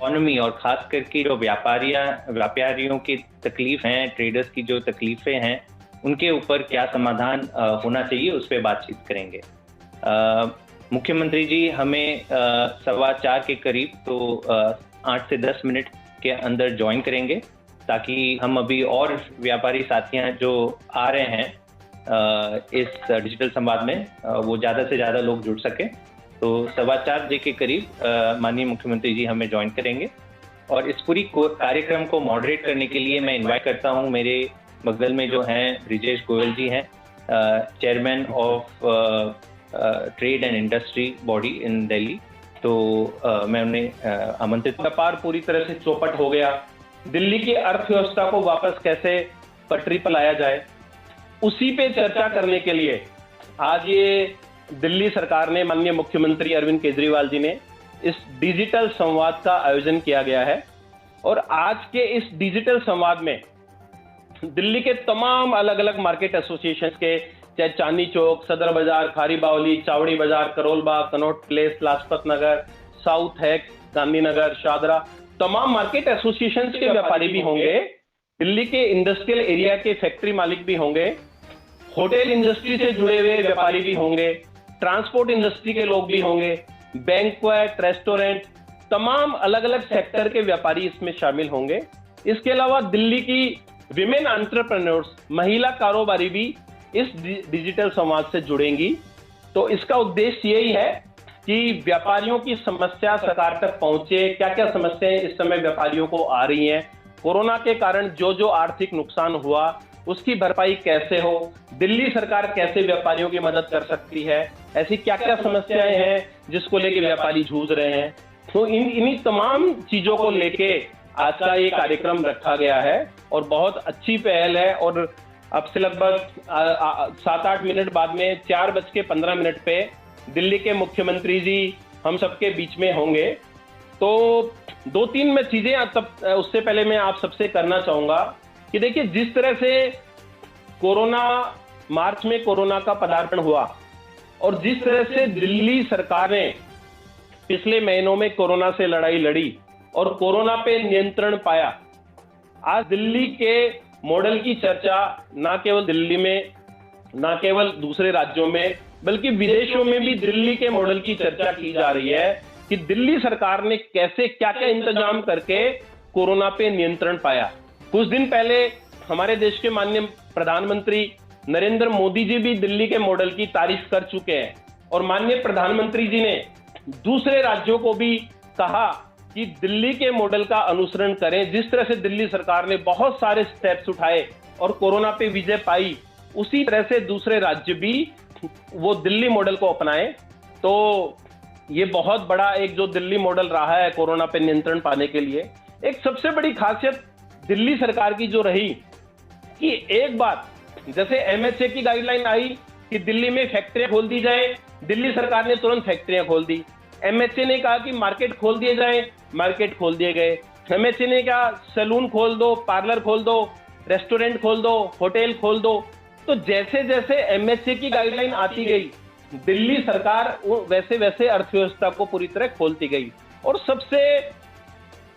Economy और खास करके जो व्यापारियों की तकलीफ हैं, ट्रेडर्स की जो तकलीफें हैं, उनके ऊपर क्या समाधान होना चाहिए, उस पर बातचीत करेंगे। मुख्यमंत्री जी हमें 4:15 के करीब, तो 8 से 10 मिनट के अंदर ज्वाइन करेंगे, ताकि हम अभी और व्यापारी साथियां जो आ रहे हैं इस डिजिटल संवाद में, वो ज़्यादा से ज़्यादा लोग जुड़ सके। तो 4:15 के करीब माननीय मुख्यमंत्री जी हमें ज्वाइन करेंगे। और इस पूरी कार्यक्रम को मॉडरेट करने के लिए मैं इनवाइट करता हूं, मेरे बगल में जो हैं ब्रिजेश गोयल जी हैं, chairman of trade and industry body in Delhi. तो मैं उन्हें आमंत्रित। व्यापार पूरी तरह से चौपट हो गया, दिल्ली की अर्थव्यवस्था को वापस कैसे पटरी पर लाया जाए, उसी पे चर्चा करने के लिए आज ये दिल्ली सरकार ने, माननीय मुख्यमंत्री अरविंद केजरीवाल जी ने इस डिजिटल संवाद का आयोजन किया गया है। और आज के इस डिजिटल संवाद में दिल्ली के तमाम अलग अलग मार्केट एसोसिएशन के, चाहे चांदनी चौक, सदर बाजार, खारी बावली, चावड़ी बाजार, Karol Bagh, Connaught place, Lajpat Nagar, south hack, Gandhinagar, Shahdara, तमाम मार्केट एसोसिएशन के व्यापारी भी होंगे, दिल्ली के इंडस्ट्रियल एरिया के फैक्ट्री मालिक भी होंगे, होटल इंडस्ट्री से जुड़े हुए व्यापारी भी होंगे, ट्रांसपोर्ट इंडस्ट्री के लोग भी होंगे, बैंक्वेट, रेस्टोरेंट, तमाम अलग अलग सेक्टर के व्यापारी इसमें शामिल होंगे। इसके अलावा दिल्ली की विमेन एंटरप्रेन्योर्स, महिला कारोबारी भी इस डिजिटल संवाद से जुड़ेंगी। तो इसका उद्देश्य यही है कि व्यापारियों की समस्या सरकार तक पहुंचे, क्या क्या समस्याएं इस समय व्यापारियों को आ रही हैं, कोरोना के कारण जो जो आर्थिक नुकसान हुआ उसकी भरपाई कैसे हो, दिल्ली सरकार कैसे व्यापारियों की मदद कर सकती है, ऐसी क्या क्या समस्याएं हैं जिसको लेके व्यापारी जूझ रहे हैं। तो इन्हीं तमाम चीजों को लेके आज का ये कार्यक्रम रखा गया है और बहुत अच्छी पहल है। और अब से लगभग 7-8 मिनट बाद में 4:15 पे दिल्ली के मुख्यमंत्री जी हम सबके बीच में होंगे। तो 2-3 में चीजें उससे पहले मैं आप सबसे करना चाहूंगा कि देखिए, जिस तरह से मार्च में कोरोना का पदार्पण हुआ और जिस तरह से दिल्ली सरकार ने पिछले महीनों में कोरोना से लड़ाई लड़ी और कोरोना पे नियंत्रण पाया, आज दिल्ली के मॉडल की चर्चा ना केवल दिल्ली में, ना केवल दूसरे राज्यों में, बल्कि विदेशों में भी दिल्ली के मॉडल की चर्चा की जा रही है कि दिल्ली सरकार ने कैसे क्या क्या इंतजाम करके कोरोना पे नियंत्रण पाया। कुछ दिन पहले हमारे देश के माननीय प्रधानमंत्री नरेंद्र मोदी जी भी दिल्ली के मॉडल की तारीफ कर चुके हैं और माननीय प्रधानमंत्री जी ने दूसरे राज्यों को भी कहा कि दिल्ली के मॉडल का अनुसरण करें। जिस तरह से दिल्ली सरकार ने बहुत सारे स्टेप्स उठाए और कोरोना पे विजय पाई, उसी तरह से दूसरे राज्य भी वो दिल्ली मॉडल को अपनाएं। तो ये बहुत बड़ा एक जो दिल्ली मॉडल रहा है कोरोना पे नियंत्रण पाने के लिए, एक सबसे बड़ी खासियत दिल्ली सरकार की जो रही कि एक बार जैसे एमएचए की गाइडलाइन आई कि दिल्ली में फैक्ट्रियां खोल दी जाए, दिल्ली सरकार ने तुरंत फैक्ट्रियां खोल दी। एमएचए ने कहा कि मार्केट खोल दिए जाए, मार्केट खोल दिए गए। एमएचए ने कहा सैलून खोल दो, पार्लर खोल दो, रेस्टोरेंट खोल दो, होटल खोल दो। तो जैसे जैसे एमएचए की गाइडलाइन आती गई, दिल्ली सरकार वैसे वैसे अर्थव्यवस्था को पूरी तरह खोलती गई। और सबसे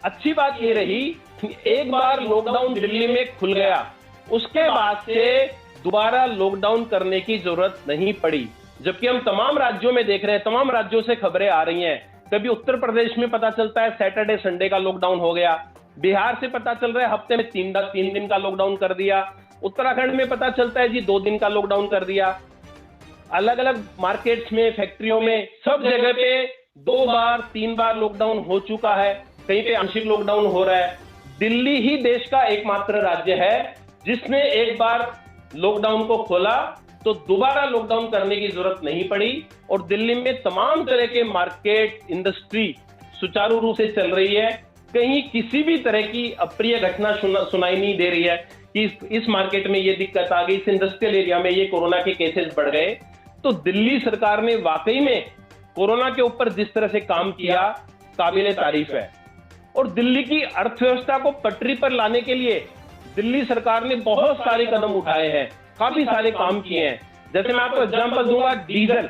अच्छी बात ये रही कि एक बार लॉकडाउन दिल्ली में खुल गया, उसके बाद से दोबारा लॉकडाउन करने की जरूरत नहीं पड़ी। जबकि हम तमाम राज्यों में देख रहे हैं, तमाम राज्यों से खबरें आ रही हैं। कभी उत्तर प्रदेश में पता चलता है सैटरडे संडे का लॉकडाउन हो गया, बिहार से पता चल रहा है हफ्ते में 3 दिन का लॉकडाउन कर दिया, उत्तराखंड में पता चलता है जी 2 दिन का लॉकडाउन कर दिया। अलग अलग मार्केट्स में, फैक्ट्रियों में, सब जगह पे 2 बार 3 बार लॉकडाउन हो चुका है, कहीं पे आंशिक लॉकडाउन हो रहा है। दिल्ली ही देश का एकमात्र राज्य है जिसने एक बार लॉकडाउन को खोला तो दोबारा लॉकडाउन करने की जरूरत नहीं पड़ी और दिल्ली में तमाम तरह के मार्केट, इंडस्ट्री सुचारू रूप से चल रही है। कहीं किसी भी तरह की अप्रिय घटना सुनाई नहीं दे रही है कि इस मार्केट में ये दिक्कत आ गई, इस इंडस्ट्रियल एरिया में ये कोरोना के केसेस बढ़ गए। तो दिल्ली सरकार ने वाकई में कोरोना के ऊपर जिस तरह से काम किया, काबिले तारीफ है। और दिल्ली की अर्थव्यवस्था को पटरी पर लाने के लिए दिल्ली सरकार ने बहुत सारे कदम उठाए हैं, काफी सारे काम किए हैं। जैसे मैं आपको एग्जांपल दूंगा, डीजल।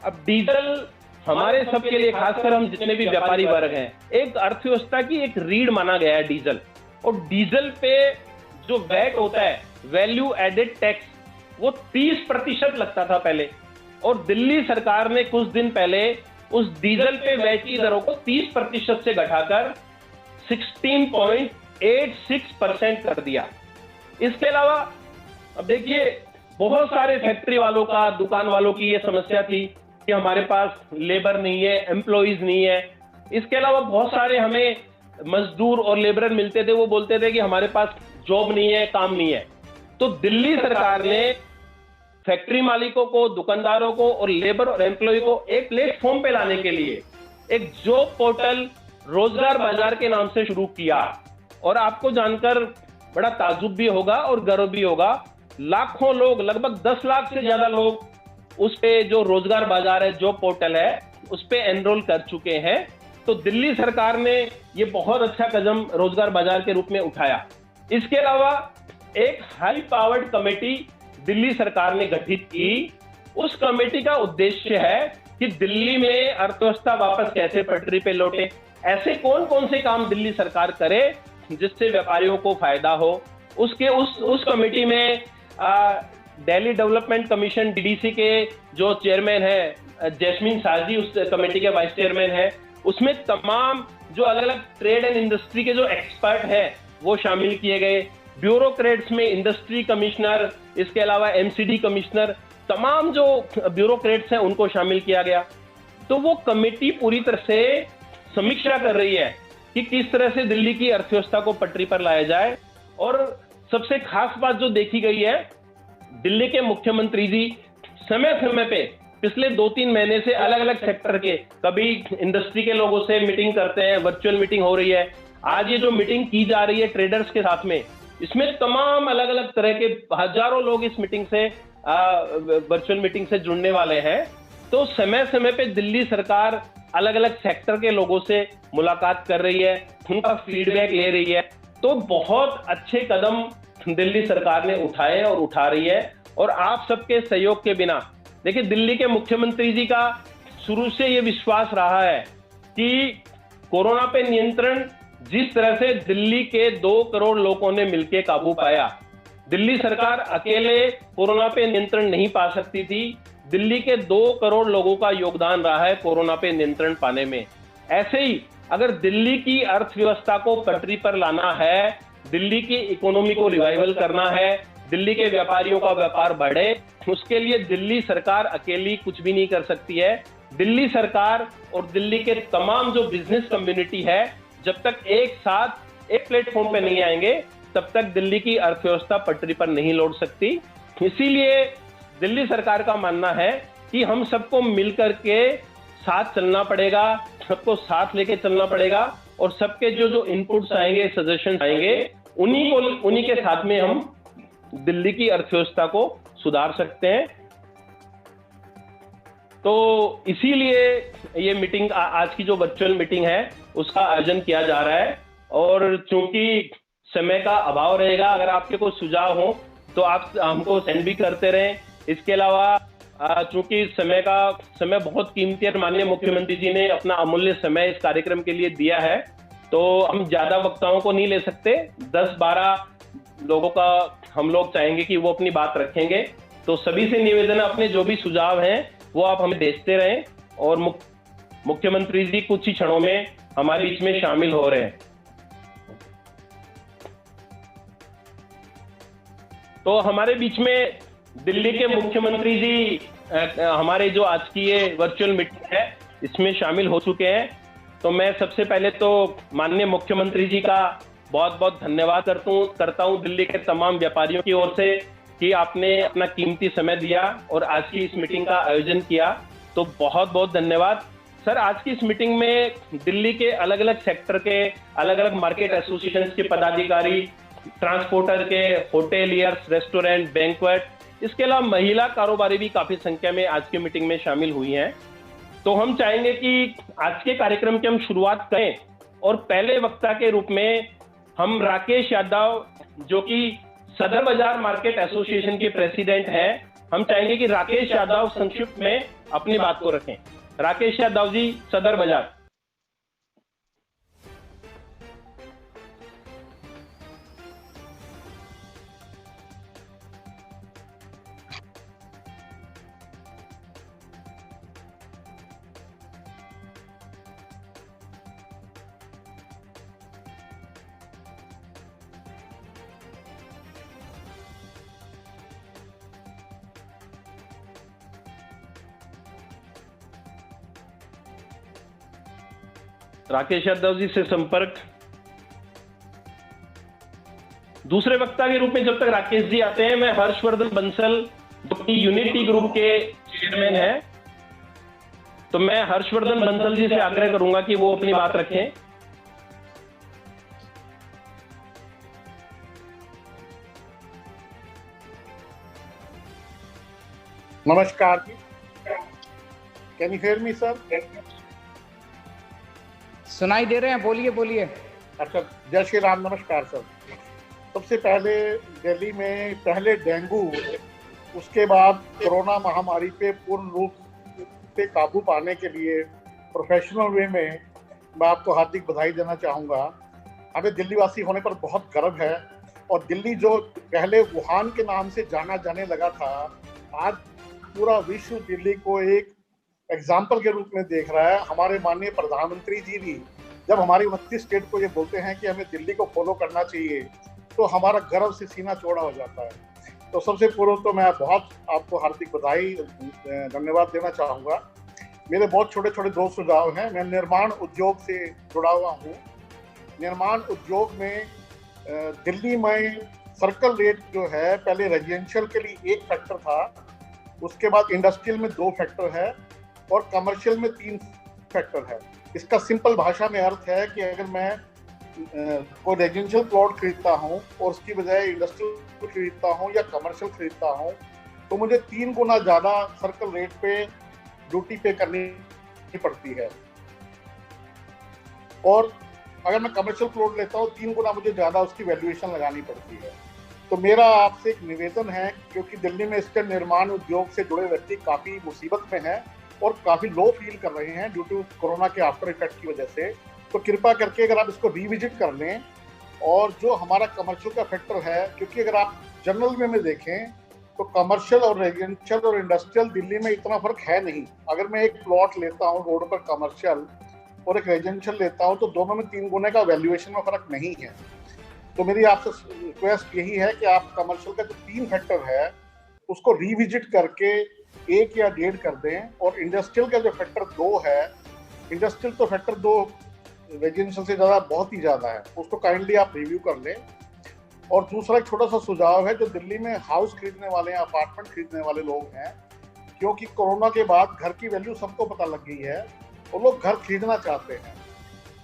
अब डीजल हमारे सबके लिए, खासकर हम जितने भी व्यापारी वर्ग हैं, एक अर्थव्यवस्था की एक रीढ़ माना गया है डीजल। और डीजल पे जो वैट होता है, वैल्यू एडेड टैक्स, वो 30% लगता था पहले, और दिल्ली सरकार ने कुछ दिन पहले उस डीजल पे वैट की दरों को 30% से घटाकर 16.86% कर दिया। इसके अलावा अब देखिए, बहुत सारे फैक्ट्री वालों का, दुकान वालों की ये समस्या थी कि हमारे पास लेबर नहीं है, एम्प्लॉइज नहीं है। इसके अलावा बहुत सारे हमें मजदूर और लेबरर मिलते थे, वो बोलते थे कि हमारे पास जॉब नहीं है, काम नहीं है। तो दिल्ली सरकार ने फैक्ट्री मालिकों को, दुकानदारों को और लेबर और एम्प्लॉय को एक प्लेटफॉर्म पे लाने के लिए एक जॉब पोर्टल रोजगार बाजार के नाम से शुरू किया। और आपको जानकर बड़ा ताजुब भी होगा और गर्व भी होगा, लाखों लोग, लगभग 10 लाख से ज्यादा लोग उस पे, जो रोजगार बाजार है, जॉब पोर्टल है, उस पे एनरोल कर चुके हैं। तो दिल्ली सरकार ने ये बहुत अच्छा कदम रोजगार बाजार के रूप में उठाया। इसके अलावा एक हाई पावर्ड कमेटी दिल्ली सरकार ने गठित की। उस कमेटी का उद्देश्य है कि दिल्ली में अर्थव्यवस्था वापस कैसे पटरी पे लौटे, ऐसे कौन कौन से काम दिल्ली सरकार करे जिससे व्यापारियों को फायदा हो। उस कमेटी में दिल्ली डेवलपमेंट कमीशन डीडीसी के जो चेयरमैन है जैस्मीन साजी, उस कमेटी के वाइस चेयरमैन है। उसमें तमाम जो अलग अलग ट्रेड एंड इंडस्ट्री के जो एक्सपर्ट हैं वो शामिल किए गए। ब्यूरोक्रेट्स में इंडस्ट्री कमिश्नर, इसके अलावा एमसीडी कमिश्नर, तमाम जो ब्यूरोक्रेट्स हैं उनको शामिल किया गया। तो वो कमेटी पूरी तरह से समीक्षा कर रही है कि किस तरह से दिल्ली की अर्थव्यवस्था को पटरी पर लाया जाए। और सबसे खास बात जो देखी गई है, दिल्ली के मुख्यमंत्री जी समय समय पे पिछले 2-3 महीने से अलग अलग सेक्टर के, कभी इंडस्ट्री के लोगों से मीटिंग करते हैं, वर्चुअल मीटिंग हो रही है। आज ये जो मीटिंग की जा रही है ट्रेडर्स के साथ में, इसमें तमाम अलग अलग तरह के हजारों लोग इस मीटिंग से, वर्चुअल मीटिंग से जुड़ने वाले हैं। तो समय समय पे दिल्ली सरकार अलग अलग सेक्टर के लोगों से मुलाकात कर रही है, उनका फीडबैक ले रही है। तो बहुत अच्छे कदम दिल्ली सरकार ने उठाए और उठा रही है। और आप सबके सहयोग के बिना, देखिए, दिल्ली के मुख्यमंत्री जी का शुरू से ये विश्वास रहा है कि कोरोना पे नियंत्रण जिस तरह से दिल्ली के 2 करोड़ लोगों ने मिलकर काबू पाया, दिल्ली सरकार अकेले कोरोना पे नियंत्रण नहीं पा सकती थी। दिल्ली के 2 करोड़ लोगों का योगदान रहा है कोरोना पे नियंत्रण पाने में। ऐसे ही अगर दिल्ली की अर्थव्यवस्था को पटरी पर लाना है, दिल्ली की इकोनॉमी को रिवाइवल करना है, दिल्ली के व्यापारियों का व्यापार बढ़े, उसके लिए दिल्ली सरकार अकेली कुछ भी नहीं कर सकती है। दिल्ली सरकार और दिल्ली के तमाम जो बिजनेस कम्युनिटी है, जब तक एक साथ एक प्लेटफॉर्म पे नहीं आएंगे, तब तक दिल्ली की अर्थव्यवस्था पटरी पर नहीं लौट सकती। इसीलिए दिल्ली सरकार का मानना है कि हम सबको मिलकर के साथ चलना पड़ेगा, सबको साथ लेके चलना पड़ेगा, और सबके जो इनपुट्स आएंगे, सजेशंस आएंगे, उन्हीं के साथ में हम दिल्ली की अर्थव्यवस्था को सुधार सकते हैं। तो इसीलिए ये मीटिंग, आज की जो वर्चुअल मीटिंग है, उसका आयोजन किया जा रहा है। और चूंकि समय का अभाव रहेगा, अगर आपके कोई सुझाव हो तो आप हमको सेंड भी करते रहें। इसके अलावा चूंकि समय बहुत कीमती है, माननीय मुख्यमंत्री जी ने अपना अमूल्य समय इस कार्यक्रम के लिए दिया है, तो हम ज्यादा वक्ताओं को नहीं ले सकते। 10-12 लोगों का हम लोग चाहेंगे कि वो अपनी बात रखेंगे। तो सभी से निवेदन है, अपने जो भी सुझाव हैं वो आप हमें भेजते रहें। और मुख्यमंत्री जी कुछ ही क्षणों में हमारे बीच में शामिल हो रहे हैं। तो हमारे बीच में दिल्ली के मुख्यमंत्री जी हमारे जो आज की ये वर्चुअल मीटिंग है इसमें शामिल हो चुके हैं। तो मैं सबसे पहले तो माननीय मुख्यमंत्री जी का बहुत बहुत धन्यवाद करता हूं दिल्ली के तमाम व्यापारियों की ओर से कि आपने अपना कीमती समय दिया और आज की इस मीटिंग का आयोजन किया। तो बहुत बहुत धन्यवाद सर। आज की इस मीटिंग में दिल्ली के अलग अलग सेक्टर के, अलग अलग मार्केट एसोसिएशन के पदाधिकारी, ट्रांसपोर्टर के, होटेलियर्स, रेस्टोरेंट, बैंक्वेट, इसके अलावा महिला कारोबारी भी काफी संख्या में आज की मीटिंग में शामिल हुई हैं। तो हम चाहेंगे कि आज के कार्यक्रम की हम शुरुआत करें और पहले वक्ता के रूप में हम राकेश यादव, जो कि सदर बाजार मार्केट एसोसिएशन के प्रेसिडेंट हैं, हम चाहेंगे कि राकेश यादव संक्षिप्त में अपनी बात को रखें। राकेश यादव जी, सदर बाजार। राकेश यादव जी से संपर्क। दूसरे वक्ता के रूप में जब तक राकेश जी आते हैं, मैं हर्षवर्धन बंसल जो कि यूनिटी ग्रुप के चेयरमैन हैं, तो मैं हर्षवर्धन बंसल जी से आग्रह करूंगा कि वो अपनी बात रखें। नमस्कार ji, can you hear me sir? सुनाई दे रहे हैं, बोलिए बोलिए। अच्छा, जय श्री राम। नमस्कार सर। सबसे पहले दिल्ली में पहले डेंगू, उसके बाद कोरोना महामारी पे पूर्ण रूप से काबू पाने के लिए प्रोफेशनल वे में मैं आपको हार्दिक बधाई देना चाहूँगा। हमें दिल्ली वासी होने पर बहुत गर्व है, और दिल्ली जो पहले वुहान के नाम से जाना जाने लगा था, आज पूरा विश्व दिल्ली को एक एग्जाम्पल के रूप में देख रहा है। हमारे माननीय प्रधानमंत्री जी भी जब हमारी 29 स्टेट को ये बोलते हैं कि हमें दिल्ली को फॉलो करना चाहिए, तो हमारा गर्व से सीना चौड़ा हो जाता है। तो सबसे पूर्व तो मैं बहुत आपको हार्दिक बधाई, धन्यवाद देना चाहूँगा। मेरे बहुत छोटे छोटे दो सुझाव हैं। मैं निर्माण उद्योग से जुड़ा हुआ हूँ। निर्माण उद्योग में दिल्ली में सर्कल रेट जो है, पहले रेजिडेंशियल के लिए 1 फैक्टर था, उसके बाद इंडस्ट्रियल में 2 फैक्टर है, और कमर्शियल में 3 फैक्टर है। इसका सिंपल भाषा में अर्थ है कि अगर मैं कोई रेजिडेंशियल प्लॉट खरीदता हूँ और उसकी बजाय इंडस्ट्रियल खरीदता हूँ या कमर्शियल खरीदता हूँ, तो मुझे 3 गुना ज़्यादा सर्कल रेट पे ड्यूटी पे करनी पड़ती है, और अगर मैं कमर्शियल प्लॉट लेता हूँ 3 गुना मुझे ज़्यादा उसकी वैल्यूएशन लगानी पड़ती है। तो मेरा आपसे एक निवेदन है, क्योंकि दिल्ली में इसके निर्माण उद्योग से जुड़े व्यक्ति काफ़ी मुसीबत में हैं और काफ़ी लो फील कर रहे हैं ड्यू टू कोरोना के आफ्टर इफेक्ट की वजह से, तो कृपया करके अगर आप इसको रिविजिट कर लें। और जो हमारा कमर्शियल का फैक्टर है, क्योंकि अगर आप जनरल वे में देखें तो कमर्शियल और रेजिडेंशियल और इंडस्ट्रियल दिल्ली में इतना फर्क है नहीं। अगर मैं एक प्लॉट लेता हूँ रोड पर कमर्शियल और एक रेजिडेंशियल लेता हूँ, तो दोनों में 3 गुने का वैल्यूएशन में फर्क नहीं है। तो मेरी आपसे रिक्वेस्ट यही है कि आप कमर्शियल का जो 3 फैक्टर है उसको रिविजिट करके 1 या 1.5 कर दें, और इंडस्ट्रियल का जो फैक्टर 2 है, इंडस्ट्रियल तो फैक्टर 2 रेजिडेंशियल से ज़्यादा बहुत ही ज़्यादा है, उसको काइंडली आप रिव्यू कर लें। और दूसरा एक छोटा सा सुझाव है, जो दिल्ली में हाउस खरीदने वाले हैं, अपार्टमेंट खरीदने वाले लोग हैं, क्योंकि कोरोना के बाद घर की वैल्यू सबको पता लग गई है, वो लोग घर खरीदना चाहते हैं,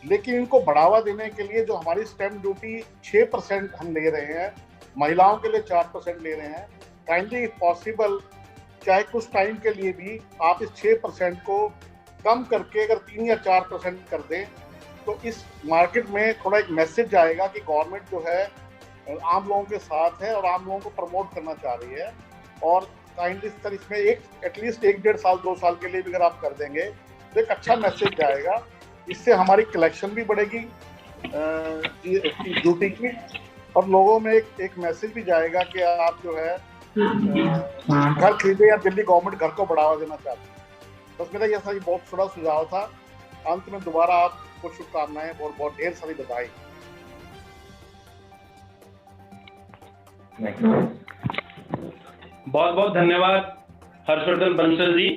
लेकिन इनको बढ़ावा देने के लिए जो हमारी स्टैम्प ड्यूटी 6% हम ले रहे हैं, महिलाओं के लिए 4% ले रहे हैं, काइंडली पॉसिबल चाहे कुछ टाइम के लिए भी आप इस 6% को कम करके अगर 3 या 4% कर दें, तो इस मार्केट में थोड़ा एक मैसेज आएगा कि गवर्नमेंट जो है आम लोगों के साथ है और आम लोगों को प्रमोट करना चाह रही है। और काइंडली सर इसमें एटलीस्ट 1-1.5 साल 2 साल के लिए भी अगर आप कर देंगे तो एक अच्छा मैसेज जाएगा। इससे हमारी कलेक्शन भी बढ़ेगी ड्यूटी की, और लोगों में एक मैसेज भी जाएगा कि आप जो है घर खरीदे, या दिल्ली गवर्नमेंट घर को बढ़ावा देना चाहती है। बस मेरा ये सारी बहुत थोड़ा सुझाव था। अंत में दोबारा आपको शुभकामनाएं और बहुत ढेर सारी बधाई। बहुत बहुत धन्यवाद हर्षवर्धन बंसल जी,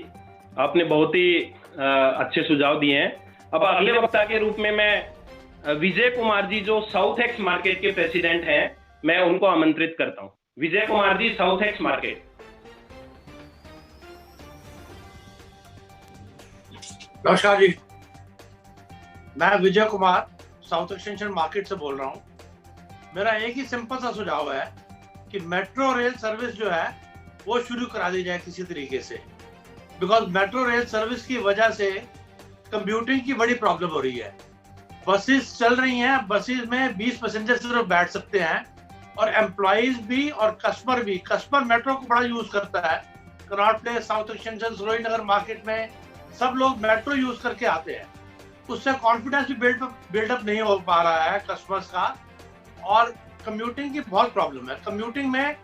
आपने बहुत ही अच्छे सुझाव दिए हैं। अब अगले वक्ता के रूप में मैं विजय कुमार जी, जो साउथ एक्स मार्केट के प्रेसिडेंट हैं, मैं उनको आमंत्रित करता हूं। Vijay Kumar ji, south x market. नमस्कार जी, मैं Vijay Kumar south extension market से बोल रहा हूं। मेरा एक ही सिंपल सा सुझाव है कि मेट्रो रेल सर्विस जो है वो शुरू करा दी जाए किसी तरीके से, बिकॉज मेट्रो रेल सर्विस की वजह से कंप्यूटिंग की बड़ी प्रॉब्लम हो रही है। बसेस चल रही हैं, बसेस में 20 पैसेंजर सिर्फ बैठ सकते हैं, और एम्प्लॉइज भी और कस्टमर भी। कस्टमर मेट्रो को बड़ा यूज करता है। Connaught place, south extension, Saroj Nagar market में सब लोग मेट्रो यूज करके आते हैं, उससे कॉन्फिडेंस भी बिल्डअप नहीं हो पा रहा है कस्टमर्स का। और कम्यूटिंग की बहुत प्रॉब्लम है। कम्यूटिंग में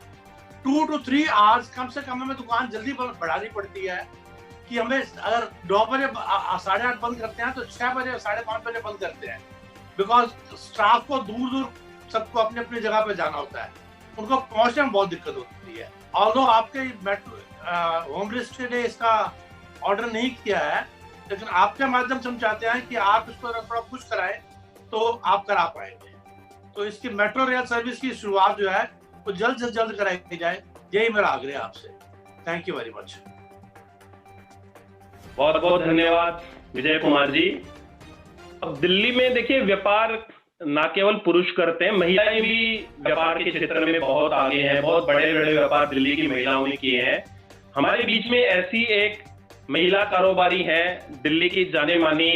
2 to 3 आवर्स कम से कम हमें दुकान जल्दी बढ़ानी पड़ती है कि हमें अगर 9 बजे 8:30 बंद करते हैं तो 6 बजे 5:30 बजे बंद करते हैं, बिकॉज स्टाफ को दूर दूर सबको अपनी अपनी जगह पे जाना होता है, उनको पहुंचने में बहुत दिक्कत होती है। ऑल्दो आपके मेट्रो होम मिनिस्ट्री ने इसका ऑर्डर नहीं किया है, लेकिन आपके माध्यम से हम चाहते हैं कि आप इसको थोड़ा पुश कराएं तो आप करा पाएंगे। तो इसकी मेट्रो रेल सर्विस की शुरुआत जो है वो जल्द से जल्द कराई जाए, यही मेरा आग्रह आपसे। Thank you very much. बहुत बहुत धन्यवाद विजय कुमार जी। अब दिल्ली में देखिए, व्यापार ना केवल पुरुष करते हैं, महिलाएं भी व्यापार के क्षेत्र में बहुत आगे हैं। बहुत बड़े बड़े व्यापार दिल्ली की महिलाओं ने किए हैं। हमारे बीच में ऐसी एक महिला कारोबारी है, दिल्ली की जाने मानी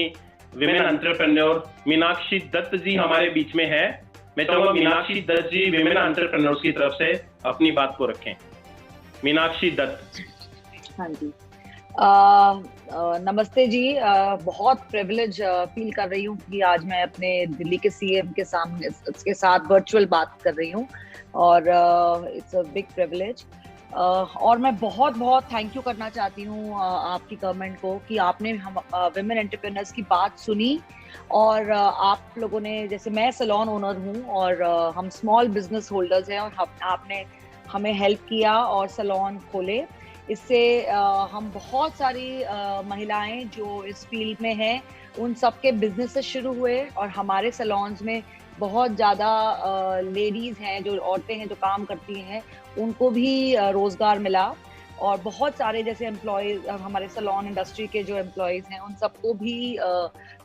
विमेन एंटरप्रेन्योर मीनाक्षी दत्त जी हमारे बीच में है। मैं चाहूंगा मीनाक्षी दत्त जी विमेन एंटरप्रेन्योर्स की तरफ से अपनी बात को रखें। मीनाक्षी दत्त। हाँ जी, नमस्ते जी। बहुत प्रिविलेज फील कर रही हूँ कि आज मैं अपने दिल्ली के सीएम के सामने उसके साथ वर्चुअल बात कर रही हूँ, और इट्स अ बिग प्रिविलेज। और मैं बहुत बहुत थैंक यू करना चाहती हूँ आपकी गवर्नमेंट को कि आपने हम विमेन एंटरप्रेन्योर्स की बात सुनी, और आप लोगों ने, जैसे मैं सैलून ओनर हूँ और हम स्मॉल बिजनेस होल्डर्स हैं, और आपने हमें हेल्प किया और सैलून खोले। इससे हम बहुत सारी महिलाएं जो इस फील्ड में हैं उन सबके बिजनेसेस शुरू हुए, और हमारे सैलून्स में बहुत ज़्यादा लेडीज़ हैं, जो औरतें हैं जो काम करती हैं, उनको भी रोज़गार मिला। और बहुत सारे जैसे एम्प्लॉयज़, हमारे सैलून इंडस्ट्री के जो एम्प्लॉयज़ हैं उन सबको भी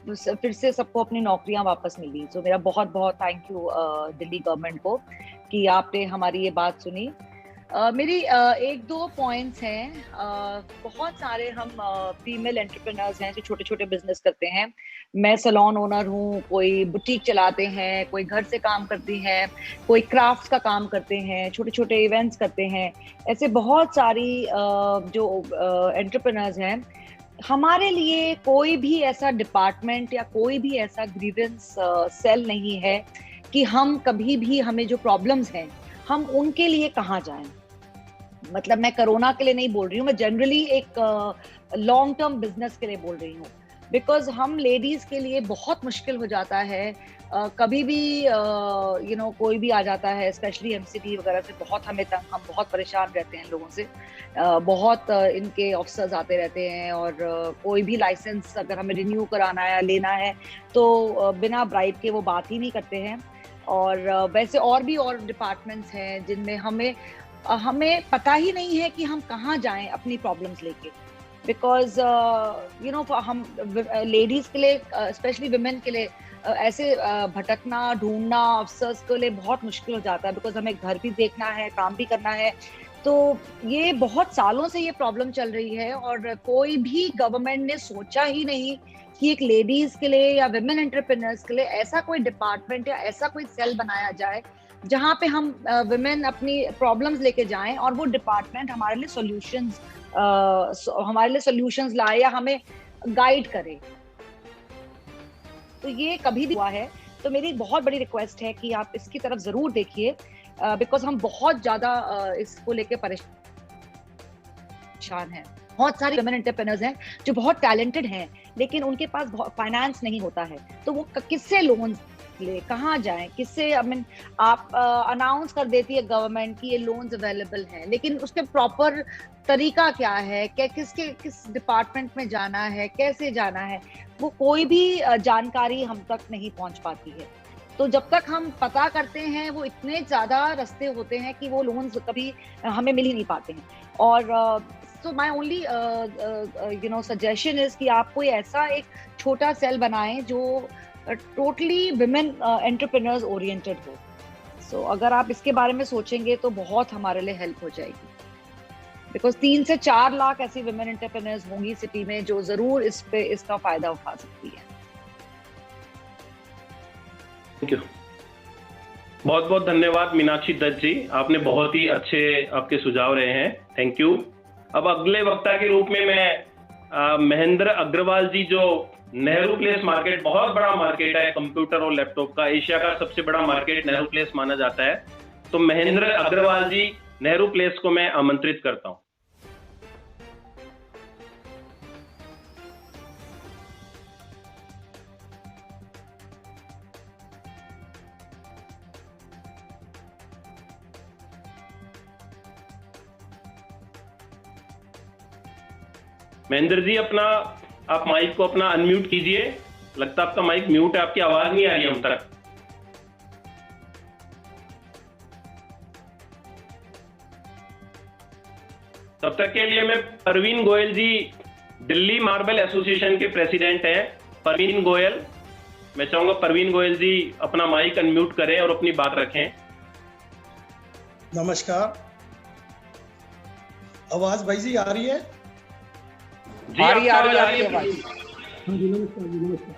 फिर से सबको अपनी नौकरियां वापस मिली। सो मेरा बहुत बहुत थैंक यू दिल्ली गवर्नमेंट को कि आपने हमारी ये बात सुनी। मेरी 1-2 पॉइंट्स हैं। बहुत सारे हम फीमेल एंटरप्रेन्योर्स हैं जो छोटे छोटे बिजनेस करते हैं। मैं सैलून ओनर हूँ, कोई बुटीक चलाते हैं, कोई घर से काम करती हैं, कोई क्राफ्ट्स का काम करते हैं, छोटे छोटे इवेंट्स करते हैं। ऐसे बहुत सारी जो एंटरप्रेन्योर्स हैं। हमारे लिए कोई भी ऐसा डिपार्टमेंट या कोई भी ऐसा ग्रीवेंस सेल नहीं है कि हम कभी भी, हमें जो प्रॉब्लम्स हैं हम उनके लिए कहाँ जाएं। मतलब मैं कोरोना के लिए नहीं बोल रही हूँ, मैं जनरली एक लॉन्ग टर्म बिजनेस के लिए बोल रही हूँ। बिकॉज हम लेडीज के लिए बहुत मुश्किल हो जाता है, कभी भी कोई भी आ जाता है, स्पेशली एमसीडी वगैरह से बहुत हम बहुत परेशान रहते हैं लोगों से। बहुत इनके ऑफिसर्स आते रहते हैं, और कोई भी लाइसेंस अगर हमें रिन्यू कराना है या लेना है तो बिना ब्राइब के वो बात ही नहीं करते हैं। और वैसे और भी और डिपार्टमेंट्स हैं जिनमें हमें पता ही नहीं है कि हम कहाँ जाएं अपनी प्रॉब्लम्स लेके। बिकॉज हम लेडीज के लिए, स्पेशली विमेन के लिए, ऐसे भटकना, ढूंढना अफसर्स के लिए बहुत मुश्किल हो जाता है। बिकॉज हमें घर भी देखना है, काम भी करना है। तो ये बहुत सालों से ये प्रॉब्लम चल रही है, और कोई भी गवर्नमेंट ने सोचा ही नहीं कि एक लेडीज के लिए या विमेन एंटरप्रेन्योर्स के लिए ऐसा कोई डिपार्टमेंट या ऐसा कोई सेल बनाया जाए जहाँ पे हम विमेन अपनी प्रॉब्लम्स लेके जाएं, और वो डिपार्टमेंट हमारे लिए सॉल्यूशंस लाए या हमें गाइड करे। तो ये कभी भी हुआ है। तो मेरी बहुत बड़ी रिक्वेस्ट है कि आप इसकी तरफ जरूर देखिए, बिकॉज हम बहुत ज्यादा इसको लेके परेशान हैं। बहुत सारे विमेन एंटरप्रेन्योर्स हैं जो बहुत टैलेंटेड हैं, लेकिन उनके पास फाइनेंस नहीं होता है। तो वो किससे लोन ले, कहाँ जाएं, किससे? आप अनाउंस कर देती है गवर्नमेंट कि ये लोन्स अवेलेबल हैं, लेकिन उसके प्रॉपर तरीका क्या है, किस डिपार्टमेंट में जाना है, कैसे जाना है, वो कोई भी जानकारी हम तक नहीं पहुंच पाती है। तो जब तक हम पता करते हैं, वो इतने ज्यादा रास्ते होते हैं कि वो लोन्स कभी हमें मिल ही नहीं पाते हैं। और So my only suggestion is कि आप कोई ऐसा एक छोटा सेल बनाएं जो टोटली विमेन एंटरप्रेन्योर्स ओरिएंटेड हो। So अगर आप इसके बारे में सोचेंगे तो बहुत हमारे लिए हेल्प हो जाएगी। बिकॉज 3 से 4 लाख ऐसी विमेन एंटरप्रेन्योर्स होंगी सिटी में जो जरूर इसका फायदा उठा सकती है। थैंक यू, बहुत बहुत धन्यवाद मीनाक्षी दत्त जी, आपने बहुत ही अच्छे आपके सुझाव रहे हैं। Thank you. अब अगले वक्ता के रूप में मैं महेंद्र अग्रवाल जी, जो नेहरू प्लेस मार्केट, बहुत बड़ा मार्केट है कंप्यूटर और लैपटॉप का, एशिया का सबसे बड़ा मार्केट नेहरू प्लेस माना जाता है, तो महेंद्र अग्रवाल जी नेहरू प्लेस को मैं आमंत्रित करता हूं। महेंद्र जी, आप माइक को अपना अनम्यूट कीजिए। लगता है आपका माइक म्यूट है, आपकी आवाज नहीं आ रही हम तक। तब तक के लिए मैं परवीन गोयल जी, दिल्ली मार्बल एसोसिएशन के प्रेसिडेंट हैं, परवीन गोयल, मैं चाहूंगा परवीन गोयल जी अपना माइक अनम्यूट करें और अपनी बात रखें। नमस्कार, आवाज भाई जी आ रही है? जी, आपकी आवाज आ रही है भाई। नमस्कार।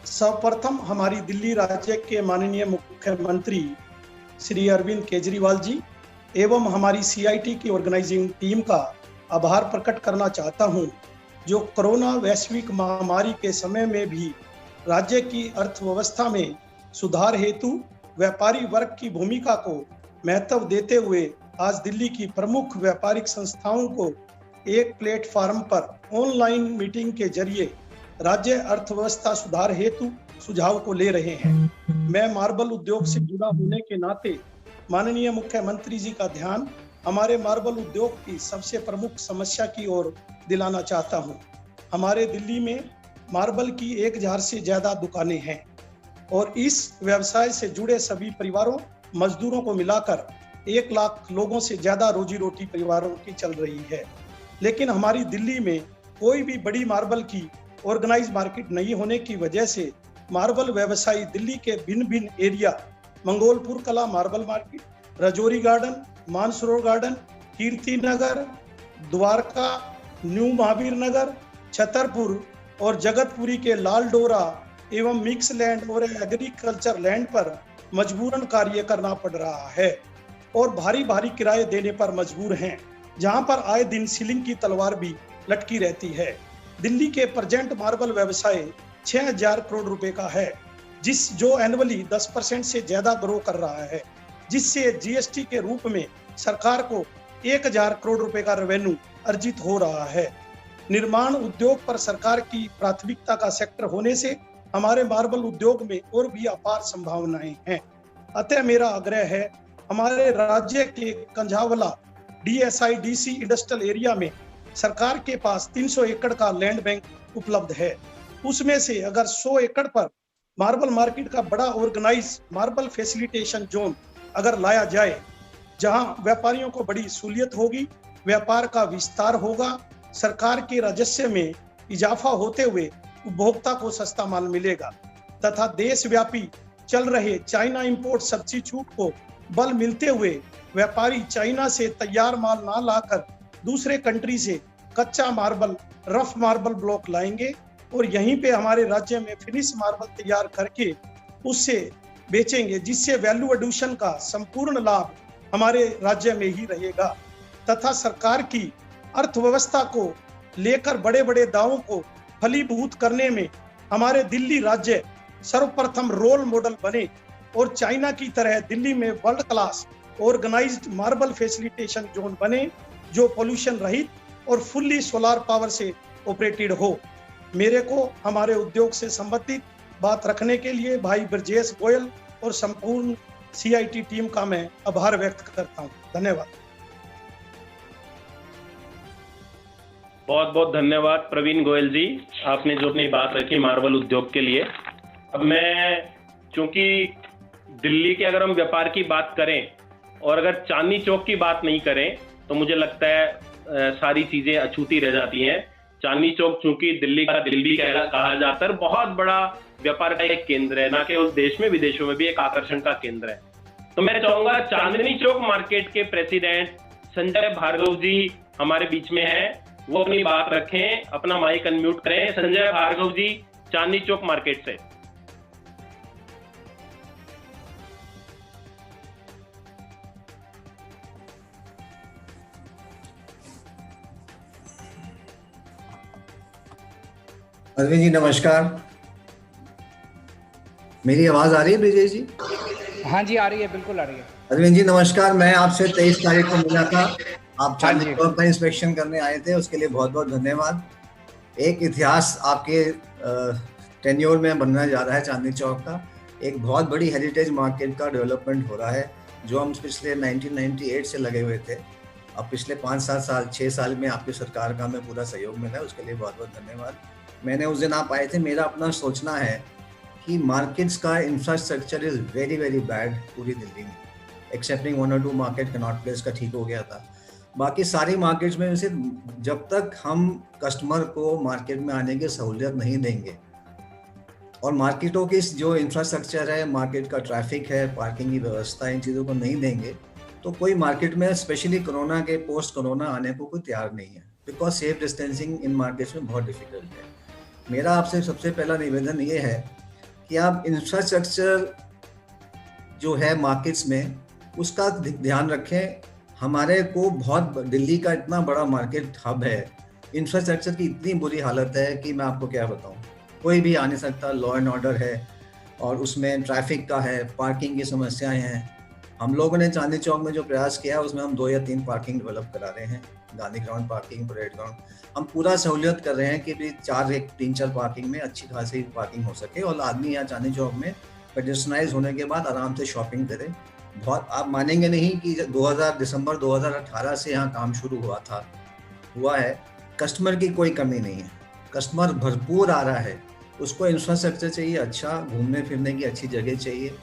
सर्वप्रथम हमारी दिल्ली राज्य के माननीय मुख्यमंत्री श्री अरविंद केजरीवाल जी एवं हमारी CIT की ऑर्गेनाइजिंग टीम का आभार प्रकट करना चाहता हूं, जो कोरोना वैश्विक महामारी के समय में भी राज्य की अर्थव्यवस्था में सुधार हेतु व्यापारी वर्ग की भूमिका को महत्व देते हुए आज दिल्ली की प्रमुख व्यापारिक संस्थाओं को एक प्लेटफार्म पर ऑनलाइन मीटिंग के जरिए राज्य अर्थव्यवस्था सुधार हेतु सुझाव को ले रहे हैं। मैं मार्बल उद्योग से जुड़ा होने के नाते माननीय मुख्यमंत्री जी का ध्यान हमारे मार्बल उद्योग की सबसे प्रमुख समस्या की ओर दिलाना चाहता हूं। हमारे दिल्ली में मार्बल की 1000 से ज्यादा दुकानें हैं और इस व्यवसाय से जुड़े सभी परिवारों, मजदूरों को मिलाकर 1 लाख लोगों से ज्यादा रोजी रोटी परिवारों की चल रही है। लेकिन हमारी दिल्ली में कोई भी बड़ी मार्बल की ऑर्गेनाइज मार्केट नहीं होने की वजह से मार्बल व्यवसायी दिल्ली के भिन्न भिन्न area, Mangolpur Kala marble market, Rajouri garden, Mansarovar garden, Kirti Nagar, Dwarka, new Mahavir Nagar, Chhatarpur और जगतपुरी के लाल डोरा एवं मिक्स लैंड और एग्रीकल्चर लैंड पर मजबूरन कार्य करना पड़ रहा है और भारी भारी किराए देने पर मजबूर हैं, जहां पर आए दिन सीलिंग की तलवार भी लटकी रहती है। दिल्ली के प्रेजेंट मार्बल व्यवसाय 6000 करोड़ रुपए का है, जो एनुअली 10% से ज्यादा ग्रो कर रहा है, जिससे GST के रूप में सरकार को 1000 करोड़ रुपए का रेवेन्यू अर्जित हो रहा है। निर्माण उद्योग पर सरकार की प्राथमिकता का सेक्टर होने से हमारे मार्बल उद्योग में और भी अपार संभावनाएं हैं। अतः मेरा आग्रह है, हमारे राज्य के कंझावला DSIDC इंडस्ट्रियल एरिया में सरकार के पास 300 एकड़ का लैंड बैंक उपलब्ध है। उसमें से अगर 100 एकड़ पर मार्बल मार्केट का बड़ा ऑर्गेनाइज मार्बल फैसिलिटेशन जोन अगर लाया जाए, जहां व्यापारियों को बड़ी सहूलियत होगी, व्यापार का विस्तार होगा, सरकार के राजस्व में इजाफा होते हुए उपभोक्ता को सस्ता माल मिलेगा तथा देशव्यापी चल रहे चाइना इंपोर्ट सब्सिट्यूट को बल मिलते हुए व्यापारी चाइना से तैयार माल ना लाकर दूसरे कंट्री से कच्चा मार्बल, रफ मार्बल ब्लॉक लाएंगे और यहीं पे हमारे राज्य में फिनिश मार्बल तैयार करके उससे बेचेंगे, जिससे वैल्यू एडिशन का संपूर्ण लाभ हमारे राज्य में ही रहेगा तथा सरकार की अर्थव्यवस्था को लेकर बड़े बड़े दावों को फलीभूत करने में हमारे दिल्ली राज्य सर्वप्रथम रोल मॉडल बने और चाइना की तरह दिल्ली में world class organised marble facilitation zone बने, जो पोल्यूशन रहित और फुल्ली सोलार पावर से ऑपरेटेड हो। मेरे को हमारे उद्योग से संबंधित बात रखने के लिए भाई ब्रजेश गोयल और संपूर्ण CIT टीम का मैं आभार व्यक्त करता हूं। धन्यवाद। बहुत बहुत धन्यवाद प्रवीण गोयल जी, आपने जो अपनी बात रखी मार्बल उद्योग के लिए। अब मैं, चूंकि दिल्ली के अगर हम व्यापार की बात करें और अगर चांदनी चौक की बात नहीं करें तो मुझे लगता है सारी चीजें अछूती रह जाती हैं। चांदनी चौक चूंकि दिल्ली का दिल भी कहा जाता है, बहुत बड़ा व्यापार का एक केंद्र है, ना केवल देश में विदेशों में भी एक आकर्षण का केंद्र है। तो मैं चाहूंगा चांदनी चौक मार्केट के प्रेसिडेंट संजय भार्गव जी हमारे बीच में हैं, वो अपनी बात रखें, अपना माइक अनम्यूट करें। संजय भार्गव जी, चांदनी चौक मार्केट से। अरविंद जी नमस्कार, मेरी आवाज आ रही है ब्रिजेश जी? हाँ जी आ रही है, बिल्कुल आ रही है। अरविंद जी नमस्कार, मैं आपसे 23 तारीख को मिला था, आप चांदनी चौक का इंस्पेक्शन करने आए थे, उसके लिए बहुत बहुत धन्यवाद। एक इतिहास आपके टेन्योर में बनने जा रहा है चांदनी चौक का। एक बहुत बड़ी हेरिटेज मार्केट का डेवलपमेंट हो रहा है जो हम पिछले 1998 से लगे हुए थे। अब पिछले 5-7 साल 6 साल में आपकी सरकार का हमें पूरा सहयोग मिला है, उसके लिए बहुत बहुत धन्यवाद। मैंने उस दिन आप आए थे, मेरा अपना सोचना है कि मार्केट्स का infrastructure is very very bad पूरी दिल्ली में, accepting 1 or 2 market Connaught place का ठीक हो गया था। बाकी सारी मार्केट्स में से जब तक हम कस्टमर को मार्केट में आने की सहूलियत नहीं देंगे और मार्केटों की जो इंफ्रास्ट्रक्चर है, मार्केट का ट्रैफिक है, पार्किंग की व्यवस्था, इन चीज़ों को नहीं देंगे तो कोई मार्केट में स्पेशली कोरोना के पोस्ट कोरोना आने को कोई तैयार नहीं है, because safe distancing in markets में बहुत डिफिकल्ट है। मेरा आपसे सबसे पहला निवेदन ये है कि आप इंफ्रास्ट्रक्चर जो है मार्केट्स में उसका ध्यान रखें। हमारे को बहुत दिल्ली का इतना बड़ा मार्केट हब है, इंफ्रास्ट्रक्चर की इतनी बुरी हालत है कि मैं आपको क्या बताऊं, कोई भी आ नहीं सकता, लॉ एंड ऑर्डर है और उसमें ट्रैफिक का है, पार्किंग की समस्याएं हैं। हम लोगों ने चांदनी चौक में जो प्रयास किया उसमें हम 2 या 3 पार्किंग डेवलप करा रहे हैं, Gandhi ground parking, parade ground, हम पूरा सहूलियत कर रहे हैं कि भी 3-4 पार्किंग में अच्छी खासी पार्किंग हो सके और आदमी यहाँ चांदनी चौक में पेडेस्ट्रियनाइज होने के बाद आराम से शॉपिंग करे। बहुत आप मानेंगे नहीं कि दिसंबर 2018 से यहाँ काम शुरू हुआ है, कस्टमर की कोई कमी नहीं है, कस्टमर भरपूर आ रहा है। उसको इंफ्रास्ट्रक्चर चाहिए, अच्छा घूमने फिरने की अच्छी जगह चाहिए।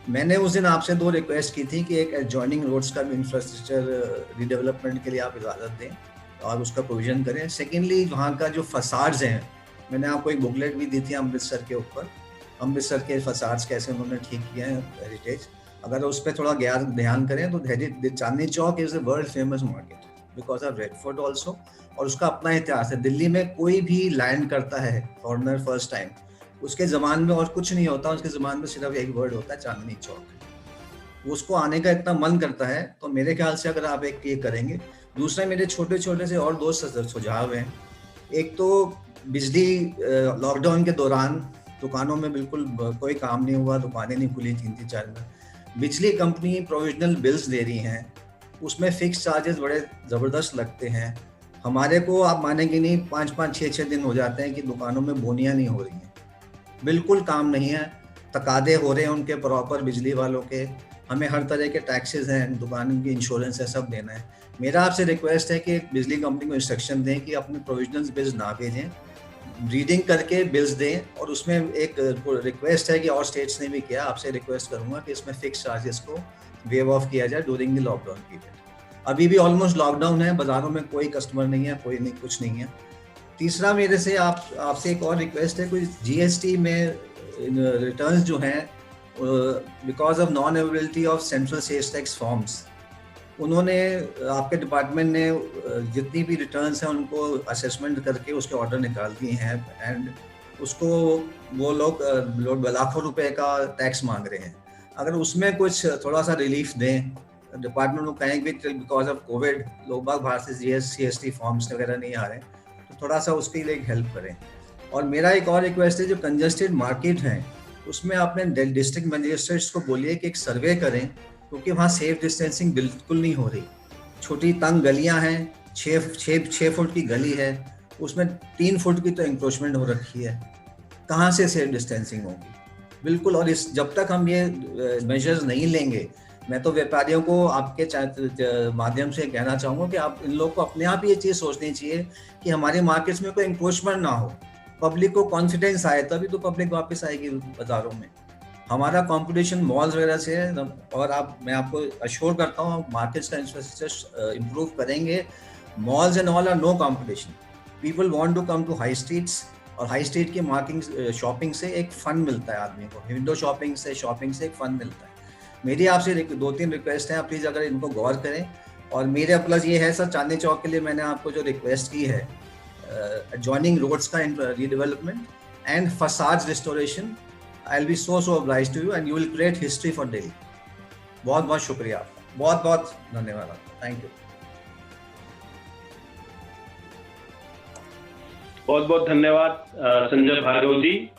मैंने उस दिन आपसे 2 रिक्वेस्ट की थी कि एक एडजॉइनिंग रोड्स का भी इंफ्रास्ट्रक्चर रीडेवलपमेंट के लिए आप इजाज़त दें और उसका प्रोविजन करें। सेकेंडली वहाँ का जो फसाड्स हैं, मैंने आपको एक बुकलेट भी दी थी अमृतसर के ऊपर, अमृतसर के फसाड्स कैसे उन्होंने ठीक किए हैं हेरिटेज, अगर उस पर थोड़ा ध्यान करें तो Chandni Chowk is the world famous market because of red fort also, और उसका अपना इतिहास है। दिल्ली में कोई भी लैंड करता है फॉरनर फर्स्ट टाइम, उसके ज़बान में और कुछ नहीं होता, उसके ज़बान में सिर्फ एक वर्ड होता है चांदनी चौक। उसको आने का इतना मन करता है, तो मेरे ख्याल से अगर आप एक ये करेंगे। दूसरा मेरे छोटे छोटे से और 2 सुझाव हैं। एक तो बिजली, लॉकडाउन के दौरान दुकानों में बिल्कुल कोई काम नहीं हुआ, दुकानें नहीं खुली 3-4 में। बिजली कंपनी प्रोविजनल बिल्स दे रही हैं, उसमें फिक्स चार्जेस बड़े ज़बरदस्त लगते हैं। हमारे को आप मानेंगे नहीं, 5-5, 6-6 दिन हो जाते हैं कि दुकानों में बोनियाँ नहीं हो रही हैं, बिल्कुल काम नहीं है, तकादे हो रहे हैं उनके प्रॉपर बिजली वालों के, हमें हर तरह के टैक्सेस हैं, दुकान की इंश्योरेंस है, सब देना है। मेरा आपसे रिक्वेस्ट है कि बिजली कंपनी को इंस्ट्रक्शन दें कि अपने प्रोविजनल बिल्स ना भेजें, रीडिंग करके बिल्स दें। और उसमें एक रिक्वेस्ट है कि और स्टेट्स ने भी किया, आपसे रिक्वेस्ट करूँगा कि इसमें फिक्स चार्जेस को वेव ऑफ किया जाए ड्यूरिंग द लॉकडाउन पीरियड। अभी भी ऑलमोस्ट लॉकडाउन है, बाज़ारों में कोई कस्टमर नहीं है, कोई नहीं, कुछ नहीं है। तीसरा मेरे से आपसे एक और रिक्वेस्ट है, कोई जीएसटी में रिटर्न्स जो हैं because of non availability of central sales tax forms, उन्होंने आपके डिपार्टमेंट ने जितनी भी रिटर्न्स हैं उनको असेसमेंट करके उसके ऑर्डर निकाल दिए हैं एंड उसको वो लोग लाखों रुपए का टैक्स मांग रहे हैं। अगर उसमें कुछ थोड़ा सा रिलीफ दें, डिपार्टमेंट को कहें कि बिकॉज ऑफ कोविड लोग बाग बाहर से CST फॉर्म्स वगैरह नहीं आ रहे, तो थोड़ा सा उसके लिए हेल्प करें। और मेरा एक और रिक्वेस्ट है, जो कंजस्टेड मार्केट हैं उसमें आपने डिस्ट्रिक्ट मजिस्ट्रेट्स को बोलिए कि एक सर्वे करें, क्योंकि वहाँ सेफ डिस्टेंसिंग बिल्कुल नहीं हो रही। छोटी तंग गलियाँ हैं, 6 फुट की गली है, उसमें 3 फुट की तो इंक्रोचमेंट हो रखी है, कहाँ से सेफ डिस्टेंसिंग होगी बिल्कुल। और इस जब तक हम ये मेजर्स नहीं लेंगे, मैं तो व्यापारियों को आपके माध्यम से कहना चाहूँगा कि आप इन लोग को अपने आप ये चीज़ सोचनी चाहिए कि हमारे मार्केट्स में कोई इंक्रोचमेंट ना हो, पब्लिक को कॉन्फिडेंस आए, तभी तो पब्लिक वापस आएगी बाज़ारों में। हमारा कंपटीशन मॉल्स वगैरह से है, और मैं आपको अश्योर करता हूँ मार्केट्स का इंफ्रास्ट्रक्चर इम्प्रूव करेंगे। Malls and all are no competition, people want to come to high streets, और हाई स्ट्रीट की शॉपिंग से एक फन मिलता है आदमी को, विंडो शॉपिंग से एक फन मिलता है। मेरी आपसे 2-3 रिक्वेस्ट हैं, आप प्लीज़ अगर इनको गौर करें। और मेरे प्लस ये है सर, चांदनी चौक के लिए मैंने आपको जो रिक्वेस्ट की है, एडजॉइनिंग रोड्स का redevelopment and facades restoration, I will be so obliged to you and you will create history for Delhi। बहुत बहुत शुक्रिया आपका, बहुत बहुत धन्यवाद आपका, थैंक यू। बहुत बहुत धन्यवाद संजय भार्गव जी।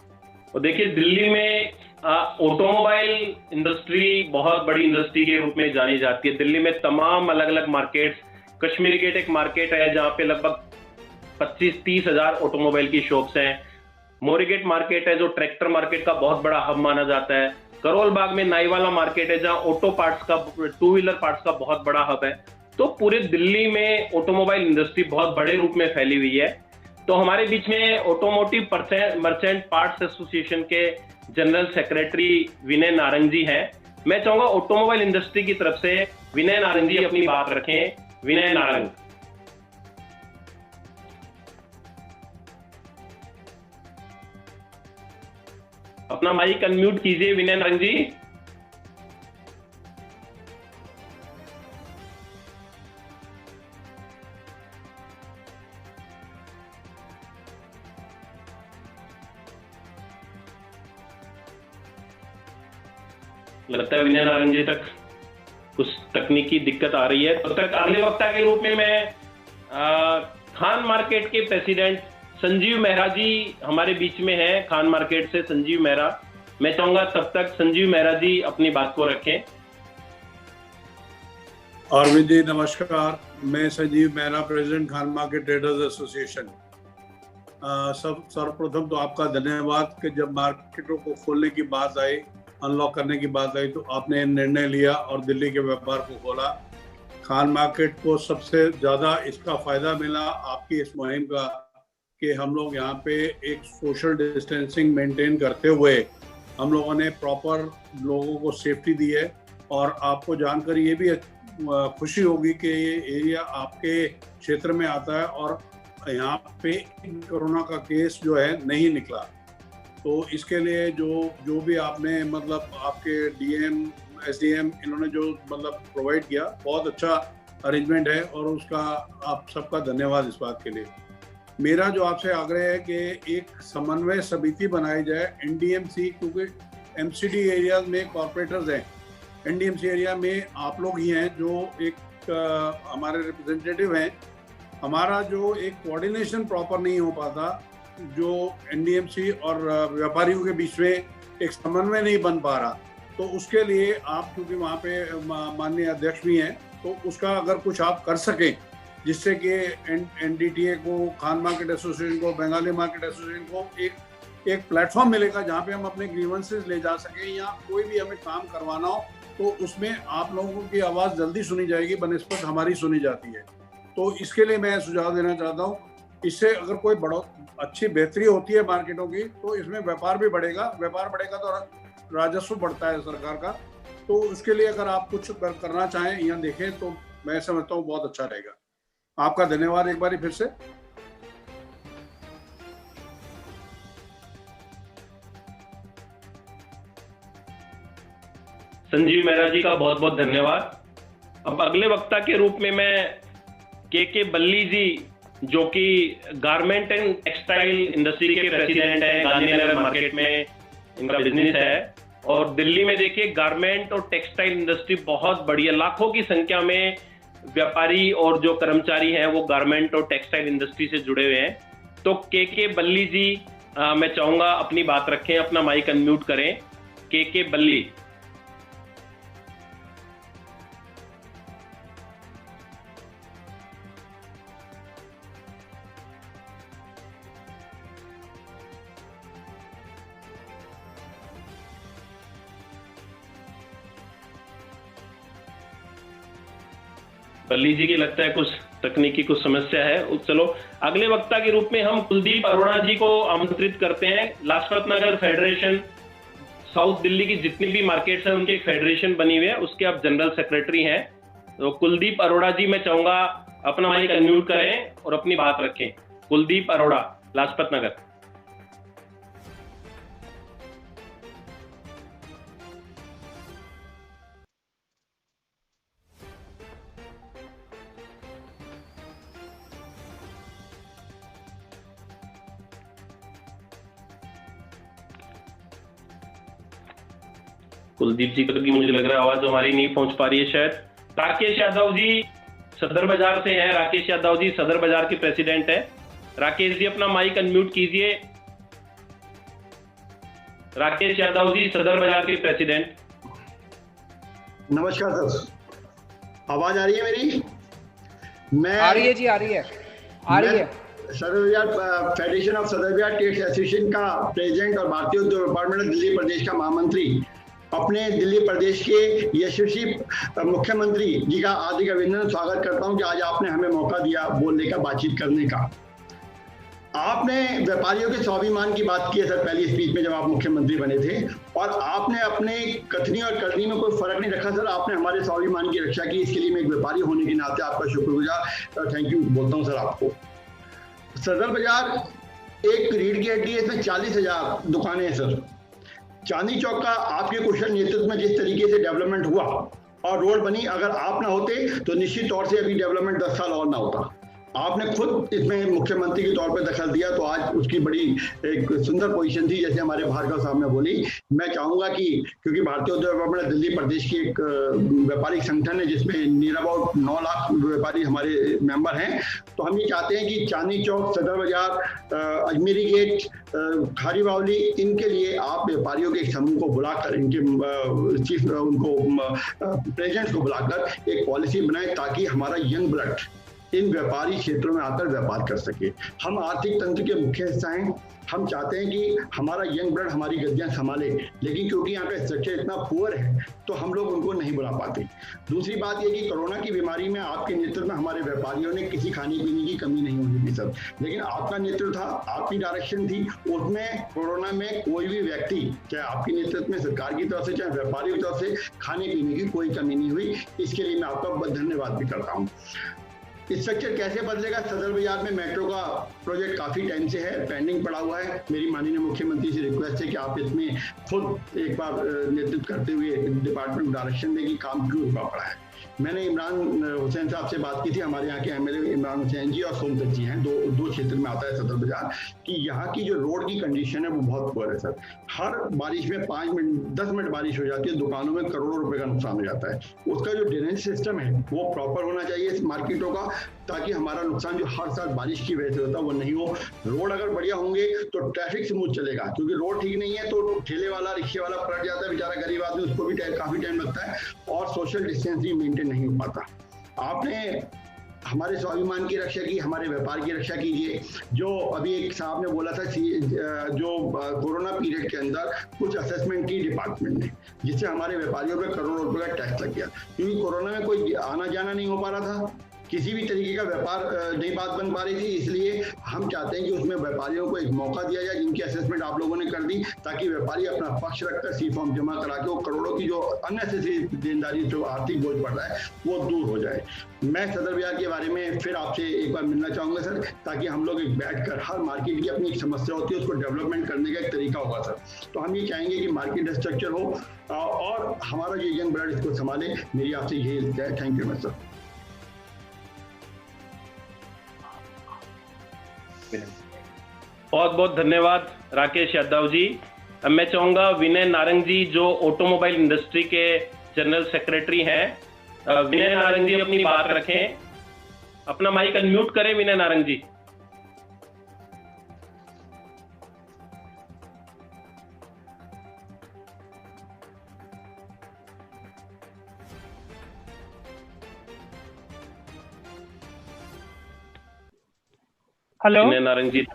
और देखिए, दिल्ली में ऑटोमोबाइल इंडस्ट्री बहुत बड़ी इंडस्ट्री के रूप में जानी जाती है। दिल्ली में तमाम अलग अलग मार्केट्स, कश्मीरी गेट एक मार्केट है जहाँ पे लगभग 25-30 हजार ऑटोमोबाइल की शॉप्स हैं। मोरी गेट मार्केट है जो ट्रैक्टर मार्केट का बहुत बड़ा हब माना जाता है। करोल बाग में नाईवाला मार्केट है जहाँ ऑटो पार्ट्स का, टू व्हीलर पार्ट्स का बहुत बड़ा हब है। तो पूरे दिल्ली में ऑटोमोबाइल इंडस्ट्री बहुत बड़े रूप में फैली हुई है। तो हमारे बीच में ऑटोमोटिव मर्चेंट पार्ट्स एसोसिएशन के जनरल सेक्रेटरी विनय नारंग जी हैं। मैं चाहूंगा ऑटोमोबाइल इंडस्ट्री की तरफ से विनय नारंग जी अपनी बात रखें। विनय नारंग। अपना माइक अनम्यूट कीजिए विनय नारंग जी। लगता है विनय नारंग जी तक कुछ तकनीकी दिक्कत आ रही है। तब तक अगले वक्ता के रूप में मैं खान मार्केट के प्रेसिडेंट संजीव मेहरा जी हमारे बीच में हैं। खान मार्केट से संजीव मेहरा, मैं चाहूंगा तब तक संजीव मेहरा जी अपनी बात को रखें। अरविंद जी नमस्कार, मैं Sanjeev Mehra, president Khan market traders association. सर्वप्रथम तो आपका धन्यवाद कि जब मार्केटों को खोलने की बात आई, अनलॉक करने की बात आई, तो आपने निर्णय लिया और दिल्ली के व्यापार को खोला। खान मार्केट को सबसे ज़्यादा इसका फ़ायदा मिला आपकी इस मुहिम का कि हम लोग यहाँ पे एक सोशल डिस्टेंसिंग मेंटेन करते हुए हम लोगों ने प्रॉपर लोगों को सेफ्टी दी है। और आपको जानकर ये भी खुशी होगी कि ये एरिया आपके क्षेत्र में आता है और यहाँ पे कोरोना का केस जो है नहीं निकला। तो इसके लिए जो भी आपने मतलब आपके डीएम एसडीएम इन्होंने जो मतलब प्रोवाइड किया, बहुत अच्छा अरेंजमेंट है और उसका आप सबका धन्यवाद इस बात के लिए। मेरा जो आपसे आग्रह है कि एक समन्वय समिति बनाई जाए एनडीएमसी, क्योंकि एमसीडी एरिया में कॉर्पोरेटर्स हैं, एनडीएमसी एरिया में आप लोग ही हैं जो एक हमारे रिप्रेजेंटेटिव हैं। हमारा जो एक कोऑर्डिनेशन प्रॉपर नहीं हो पाता, जो एनडीएमसी और व्यापारियों के बीच में एक समन्वय नहीं बन पा रहा, तो उसके लिए आप क्योंकि वहाँ पे माननीय अध्यक्ष भी हैं, तो उसका अगर कुछ आप कर सकें जिससे कि एनडीटीए को, खान मार्केट एसोसिएशन को, बंगाली मार्केट एसोसिएशन को एक प्लेटफॉर्म मिलेगा जहाँ पे हम अपने ग्रीवेंसेस ले जा सकें, या कोई भी हमें काम करवाना हो तो उसमें आप लोगों की आवाज़ जल्दी सुनी जाएगी बनस्पत हमारी सुनी जाती है। तो इसके लिए मैं सुझाव देना चाहता हूँ। इससे अगर कोई अच्छी बेहतरी होती है मार्केटों की, तो इसमें व्यापार भी बढ़ेगा, व्यापार बढ़ेगा तो राजस्व बढ़ता है सरकार का। तो उसके लिए अगर आप कुछ करना चाहें या देखें तो मैं समझता हूँ बहुत अच्छा रहेगा। आपका धन्यवाद एक बार फिर से। संजीव मेहरा जी का बहुत बहुत धन्यवाद। अब अगले वक्ता के रूप में मैं के बल्ली जी, जो कि गारमेंट एंड टेक्सटाइल इंडस्ट्री के प्रेसिडेंट हैं, गांधीनगर मार्केट में इनका बिजनेस है। और दिल्ली में देखिए गारमेंट और टेक्सटाइल इंडस्ट्री बहुत बड़ी है, लाखों की संख्या में व्यापारी और जो कर्मचारी हैं वो गारमेंट और टेक्सटाइल इंडस्ट्री से जुड़े हुए हैं। तो के बल्ली जी मैं चाहूंगा अपनी बात रखें, अपना माइक अनम्यूट करें। के बल्ली। बल्ली जी की लगता है कुछ तकनीकी कुछ समस्या है। चलो अगले वक्ता के रूप में हम कुलदीप अरोड़ा जी को आमंत्रित करते हैं। लाजपत नगर फेडरेशन, साउथ दिल्ली की जितनी भी मार्केट्स हैं उनकी एक फेडरेशन बनी हुई है, उसके आप जनरल सेक्रेटरी हैं। तो कुलदीप अरोड़ा जी मैं चाहूंगा अपना माइक अनम्यूट करें और अपनी बात रखें। कुलदीप अरोड़ा, लाजपत नगर। कुलदीप जी की मुझे लग रहा है आवाज हमारी नहीं पहुंच पा रही है शायद। राकेश यादव जी सदर बाजार से हैं। राकेश यादव जी सदर बाजार के प्रेसिडेंट है। राकेश जी अपना माइक अनम्यूट कीजिए। राकेश यादव जी, सदर बाजार के प्रेसिडेंट। नमस्कार सर, आवाज आ रही है मेरी? मैं आ रही है जी, आ रही है, आ रही है। सदर बाजार फेडरेशन ऑफ सदर बाजार ट्रेड एसोसिएशन का प्रेसिडेंट और भारतीय उद्योग डिपार्टमेंट दिल्ली प्रदेश का महामंत्री, अपने दिल्ली प्रदेश के यशस्वी मुख्यमंत्री जी का हार्दिक अभिनंदन स्वागत करता हूं कि आज आपने हमें मौका दिया बोलने का, बातचीत करने का। आपने व्यापारियों के स्वाभिमान की बात की है सर पहली स्पीच में जब आप मुख्यमंत्री बने थे, और आपने अपने कथनी और करनी में कोई फर्क नहीं रखा सर। आपने हमारे स्वाभिमान की रक्षा की, इसके लिए मैं एक व्यापारी होने के नाते आपका शुक्रगुजार, थैंक यू बोलता हूँ सर आपको। सदर बाजार एक रीढ़ की हड्डी है, इसमें 40,000 दुकानें हैं सर। चांदनी चौक का आपके कुशल नेतृत्व में जिस तरीके से डेवलपमेंट हुआ और रोड बनी, अगर आप ना होते तो निश्चित तौर से अभी डेवलपमेंट 10 साल और ना होता। आपने खुद इसमें मुख्यमंत्री के तौर पे दखल दिया, तो आज उसकी बड़ी एक सुंदर पोजीशन थी, जैसे हमारे भार्गव साहब ने बोली। मैं चाहूंगा कि क्योंकि भारतीय उद्योग डिपार्टमेंट दिल्ली प्रदेश की एक व्यापारिक संगठन है जिसमें नियर अबाउट 9 लाख व्यापारी हमारे मेंबर हैं, तो हम ये चाहते हैं कि चांदनी चौक, सदर बाजार, अजमेरी गेट, खारी बावली, इनके लिए आप व्यापारियों के एक समूह को बुलाकर, इनके चीफ उनको प्रेसिडेंट को बुलाकर एक पॉलिसी बनाए ताकि हमारा यंग ब्लड इन व्यापारी क्षेत्रों में आकर व्यापार कर सके। हम आर्थिक तंत्र के मुख्य हिस्सा हैं, हम चाहते हैं कि हमारा यंग ब्लड हमारी गद्दियां संभाले, लेकिन क्योंकि यहाँ का स्ट्रक्चर इतना पुअर है तो हम लोग उनको नहीं बुला पाते। दूसरी बात ये कि कोरोना की बीमारी में आपके नेतृत्व में हमारे व्यापारियों ने किसी खाने पीने की कमी नहीं होने दी सर, लेकिन आपका नेतृत्व था, आपकी डायरेक्शन थी, उसमें कोरोना में कोई भी व्यक्ति, चाहे आपके नेतृत्व में सरकार की तरफ से चाहे व्यापारियों की तरफ से, खाने पीने की कोई कमी नहीं हुई। इसके लिए मैं आपका धन्यवाद भी करता हूँ। स्ट्रक्चर कैसे बदलेगा? सदर बाजार में मेट्रो का प्रोजेक्ट काफी टाइम से है, पेंडिंग पड़ा हुआ है। मेरी माननीय मुख्यमंत्री से रिक्वेस्ट है कि आप इसमें खुद एक बार नेतृत्व करते हुए डिपार्टमेंट को डायरेक्शन दें कि काम क्यों रुका पड़ा है। मैंने इमरान हुसैन साहब से बात की थी, हमारे यहाँ के एमएलए इमरान हुसैन जी और सोनतक जी हैं, दो क्षेत्र में आता है सदर बाजार, कि यहाँ की जो रोड की कंडीशन है वो बहुत पुअर है सर। हर बारिश में 5 मिनट 10 मिनट बारिश हो जाती है, दुकानों में करोड़ों रुपए का नुकसान हो जाता है। उसका जो ड्रेनेज सिस्टम है वो प्रॉपर होना चाहिए इस मार्केटों का, ताकि हमारा नुकसान जो हर साल बारिश की वजह से होता है वो नहीं हो। रोड अगर बढ़िया होंगे तो ट्रैफिक स्मूथ चलेगा, क्योंकि रोड ठीक नहीं है तो ठेले वाला, रिक्शे वाला पलट जाता है, बेचारा गरीब आदमी, उसको भी काफी टाइम लगता है और सोशल डिस्टेंसिंग मेंटेन नहीं हो पाता। आपने हमारे स्वाभिमान की रक्षा की, हमारे व्यापार की रक्षा कीजिए। जो अभी एक साहब ने बोला था जो कोरोना पीरियड के अंदर कुछ असेसमेंट की डिपार्टमेंट ने, जिससे हमारे व्यापारियों पे करोड़ों रुपए का टैक्स लग गया, क्योंकि कोरोना में कोई आना जाना नहीं हो पा रहा था, किसी भी तरीके का व्यापार नहीं बात बन पा रही थी। इसलिए हम चाहते हैं कि उसमें व्यापारियों को एक मौका दिया जाए, जिनकी असेसमेंट आप लोगों ने कर दी, ताकि व्यापारी अपना पक्ष रखकर सी फॉर्म जमा करा के वो करोड़ों की जो अननेसेसरी देनदारी जो आर्थिक बोझ पड़ रहा है वो दूर हो जाए। मैं सदर बाजार के बारे में फिर आपसे एक बार मिलना चाहूंगा सर, ताकि हम लोग एक बैठकर, हर मार्केट की अपनी एक समस्या होती है, उसको डेवलपमेंट करने का एक तरीका होगा सर। तो हम ये चाहेंगे कि मार्केट स्ट्रक्चर हो और हमारा ये यंग ब्लड इसको संभाले। मेरी आपसे यही इल्तिजा है। Thank you much sir. बहुत बहुत धन्यवाद राकेश यादव जी। अब मैं चाहूंगा विनय नारंग जी, जो ऑटोमोबाइल इंडस्ट्री के जनरल सेक्रेटरी हैं, विनय नारंग जी अपनी बात रखें, अपना माइक अनम्यूट करें विनय नारंग जी। हेलो विनय नारंग जी।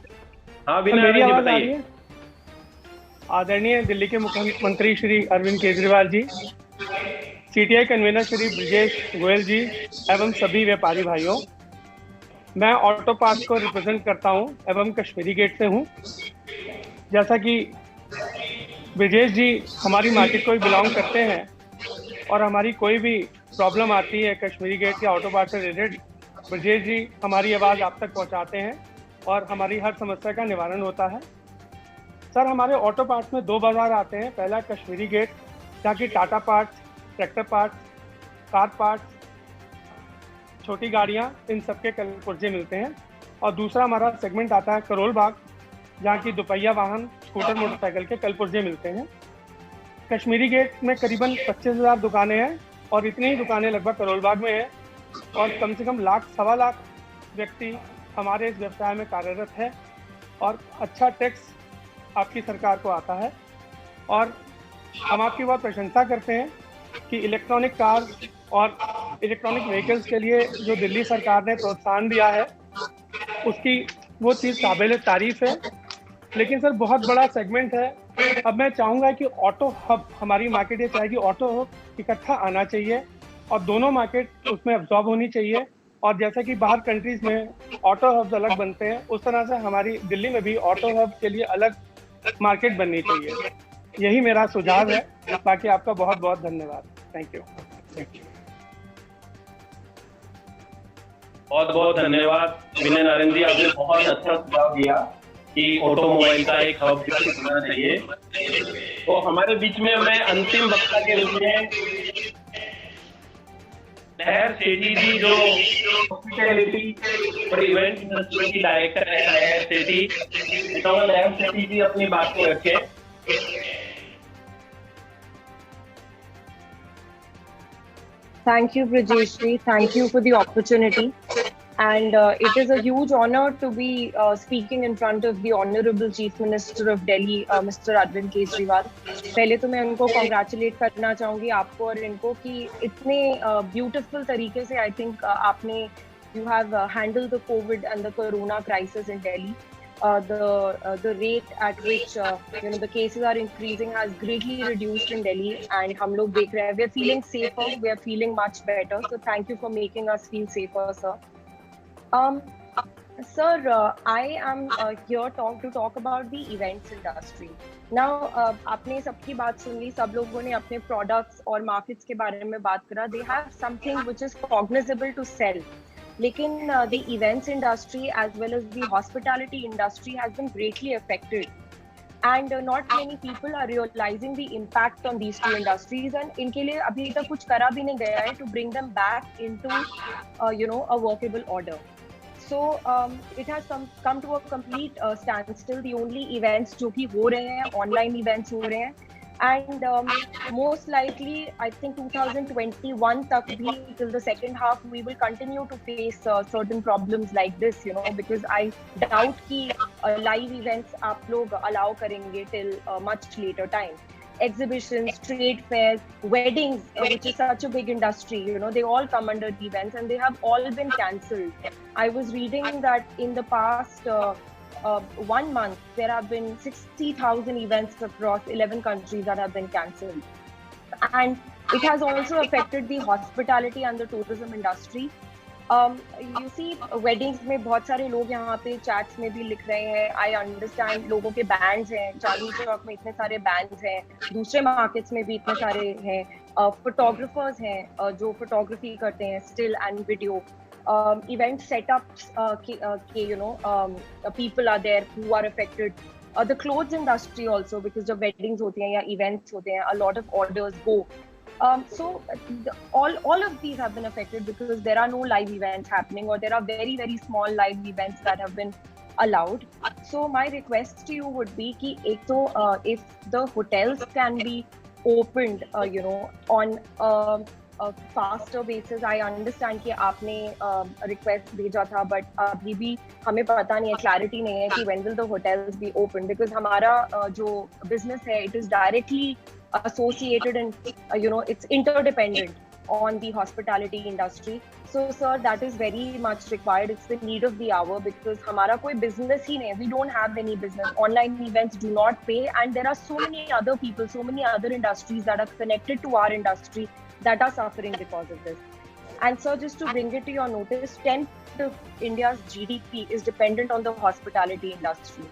हाँ विनय नारंग जी बताइए। आदरणीय दिल्ली के मुख्यमंत्री श्री अरविंद केजरीवाल जी, सीटीआई कन्वीनर श्री ब्रजेश गोयल जी एवं सभी व्यापारी भाइयों, मैं ऑटो पार्ट्स को रिप्रेजेंट करता हूं एवं कश्मीरी गेट से हूं। जैसा कि ब्रजेश जी हमारी मार्केट को ही बिलोंग करते हैं और हमारी कोई भी प्रॉब्लम आती है कश्मीरी गेट या ऑटो पार्ट्स से रिलेटेड, ब्रजेश जी हमारी आवाज़ आप तक पहुंचाते हैं और हमारी हर समस्या का निवारण होता है। सर, हमारे ऑटो पार्ट्स में 2 बाजार आते हैं। पहला कश्मीरी गेट, जहाँ की Tata parts, tractor parts, car parts, छोटी गाड़ियाँ, इन सब के कल पुर्जे मिलते हैं। और दूसरा हमारा सेगमेंट आता है करोल बाग, जहाँ की दुपहिया वाहन, स्कूटर, मोटरसाइकिल के कल पुर्जे मिलते हैं। कश्मीरी गेट में करीबन 25,000 दुकानें हैं और इतनी ही दुकानें लगभग करोल बाग में हैं और कम से कम 1 लाख सवा लाख व्यक्ति हमारे इस व्यवसाय में कार्यरत है और अच्छा टैक्स आपकी सरकार को आता है। और हम आपकी बहुत प्रशंसा करते हैं कि इलेक्ट्रॉनिक कार और इलेक्ट्रॉनिक व्हीकल्स के लिए जो दिल्ली सरकार ने प्रोत्साहन दिया है उसकी वो चीज़ काबिल तारीफ है। लेकिन सर बहुत बड़ा सेगमेंट है। अब मैं चाहूँगा कि ऑटो हब, हमारी मार्केट ये चाहेगी ऑटो हब इकट्ठा आना चाहिए और दोनों मार्केट उसमें अब्जॉर्ब होनी चाहिए। और जैसा कि बाहर कंट्रीज में ऑटो हब्स अलग बनते हैं, उस तरह से हमारी दिल्ली में भी ऑटो हब के लिए अलग मार्केट बननी चाहिए। यही मेरा सुझाव है। बाकी आपका बहुत बहुत धन्यवाद। Thank you. बहुत बहुत धन्यवाद विनय नारायण जी, आपने बहुत अच्छा सुझाव दिया कि ऑटोमोबाइल का एक हब विकसित होना चाहिए। तो हमारे बीच में मैं अंतिम वक्ता के रूप में लहर सेठी जी, जो हॉस्पिटैलिटी और इवेंट इंडस्ट्री की डायरेक्टर है, लहर सेठी, तो लहर सेठी जी अपनी बात को रखें। Thank you, Brajeshri. Thank you for the opportunity. And it is a huge honor to be speaking in front of the Honorable Chief Minister of Delhi, Mr. Arvind Kejriwal. पहले तो मैं उनको congratulate करना चाहूँगी, आपको और इनको, कि इतने beautiful तरीके से I think आपने you have handled the COVID and the Corona crisis in Delhi. The rate at which the cases are increasing has greatly reduced in Delhi, and हम लोग देख रहे हैं, we are feeling safer, we are feeling much better. So thank you for making us feel safer, sir. Sir, I am here to talk about the events industry. Now, आपने सबकी बात सुन ली, सब लोगों ने अपने products और markets के बारे में बात करा. They have something which is cognizable to sell. लेकिन the events industry as well as the hospitality industry has been greatly affected, and not many people are realizing the impact on these two industries, and इनके लिए अभी तक कुछ करा भी नहीं गया है to bring them back into a workable order. So it has come to a complete standstill. The only events जो कि हो रहे हैं online events हो रहे हैं, and most likely I think 2021 तक भी till the second half we will continue to face certain problems like this, because I doubt कि live events आप लोग allow करेंगे till much later time. Exhibitions, trade fairs, weddings, which is such a big industry, they all come under the events, and they have all been cancelled. I was reading that in the past 1 month, there have been 60,000 events across 11 countries that have been cancelled. And it has also affected the hospitality and the tourism industry. You see, weddings में बहुत सारे लोग यहाँ पे chats में भी लिख रहे हैं. I understand लोगों के bands हैं, चांदनी चौक में इतने सारे bands हैं, दूसरे markets में भी इतने सारे हैं. Photographers हैं जो photography करते हैं, still and video. Event setups, people are there who are affected. The clothes industry also, because जब weddings होती हैं या events होते हैं, a lot of orders go. So all of these have been affected because there are no live events happening, or there are very, very small live events that have been allowed. So my request to you would be कि एक तो if the hotels can be opened, on a faster basis. I understand कि आपने request भेजा था, but अभी भी हमें पता नहीं है, clarity नहीं है कि when will the hotels be open, because हमारा जो business है, it is directly associated and it's interdependent on the hospitality industry. So sir, that is very much required. It's the need of the hour, because हमारा कोई business ही नहीं है. We don't have any business. Online events do not pay, and there are so many other people, so many other industries that are connected to our industry that are suffering because of this. And sir, just to bring it to your notice, 10% of India's GDP is dependent on the hospitality industry.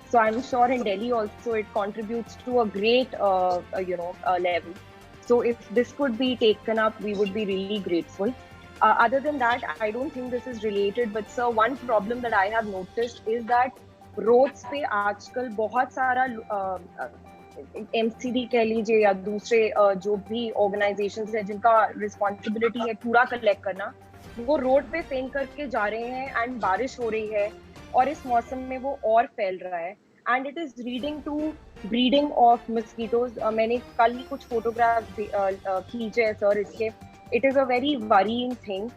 So I'm sure in Delhi also it contributes to a great, level. So if this could be taken up, we would be really grateful. Other than that, I don't think this is related, but sir, one problem that I have noticed is that roads पे आजकल बहुत सारा MCD कह लीजिए या दूसरे जो भी organizations हैं जिनका responsibility है कूड़ा collect करना, वो रोड पे फेंक करके जा रहे हैं, एंड बारिश हो रही है और इस मौसम में वो और फैल रहा है, and it is leading to breeding of mosquitoes. मैंने कल ही कुछ फोटोग्राफ खींचे हैं सर इसके. It is a very worrying thing.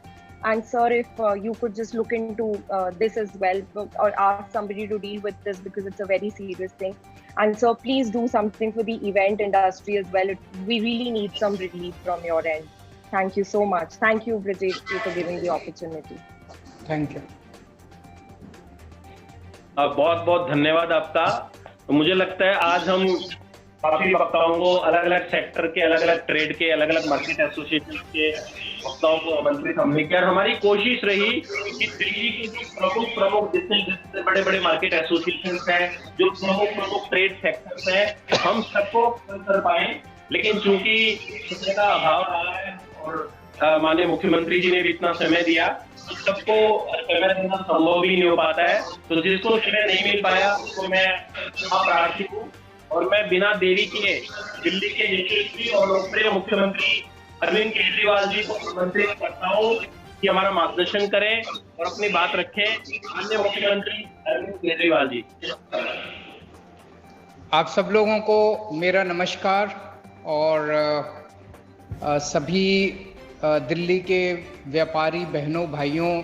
And sir, if you could just look into this as well, or ask somebody to deal with this, because it's a very serious thing. And sir, please do something for the event industry as well. We really need some relief from your end. Thank you so much. Thank you, Brijesh, for giving the opportunity. Thank you. बहुत बहुत धन्यवाद आपका। तो मुझे लगता है आज हम काफी वक्ताओं को, अलग अलग सेक्टर के, अलग अलग ट्रेड के, अलग अलग मार्केट एसोसिएशन के वक्ताओं को आमंत्रित हमने किया। हमारी कोशिश रही कि दिल्ली के जो प्रमुख जितने बड़े बड़े मार्केट एसोसिएशन हैं, जो प्रमुख ट्रेड सेक्टर्स हैं, हम सबको कर पाए। लेकिन चूंकि समय का अभाव रहा है और माननीय मुख्यमंत्री जी ने भी इतना समय दिया, तो सबको समय देना संभव भी नहीं हो पाता है। तो जिसको समय नहीं मिल पाया उसको मैं प्रार्थी हूँ, और मैं बिना देरी किए दिल्ली के यशस्वी और लोकप्रिय मुख्यमंत्री अरविंद केजरीवाल जी को आमंत्रित करता हूँ कि हमारा मार्गदर्शन करें और अपनी बात रखें। माननीय मुख्यमंत्री अरविंद केजरीवाल जी। आप सब लोगों को मेरा नमस्कार, और सभी दिल्ली के व्यापारी बहनों भाइयों,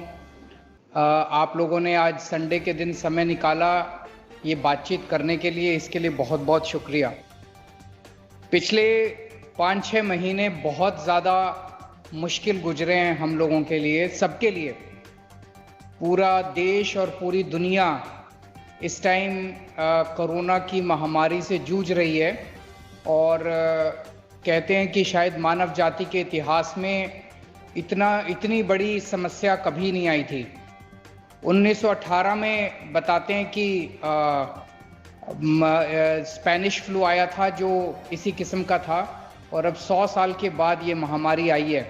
आप लोगों ने आज संडे के दिन समय निकाला ये बातचीत करने के लिए, इसके लिए बहुत बहुत शुक्रिया। पिछले 5-6 महीने बहुत ज़्यादा मुश्किल गुजरे हैं हम लोगों के लिए, सबके लिए। पूरा देश और पूरी दुनिया इस टाइम कोरोना की महामारी से जूझ रही है, और कहते हैं कि शायद मानव जाति के इतिहास में इतनी बड़ी समस्या कभी नहीं आई थी। 1918 में बताते हैं कि स्पेनिश फ्लू आया था जो इसी किस्म का था, और अब 100 साल के बाद ये महामारी आई है।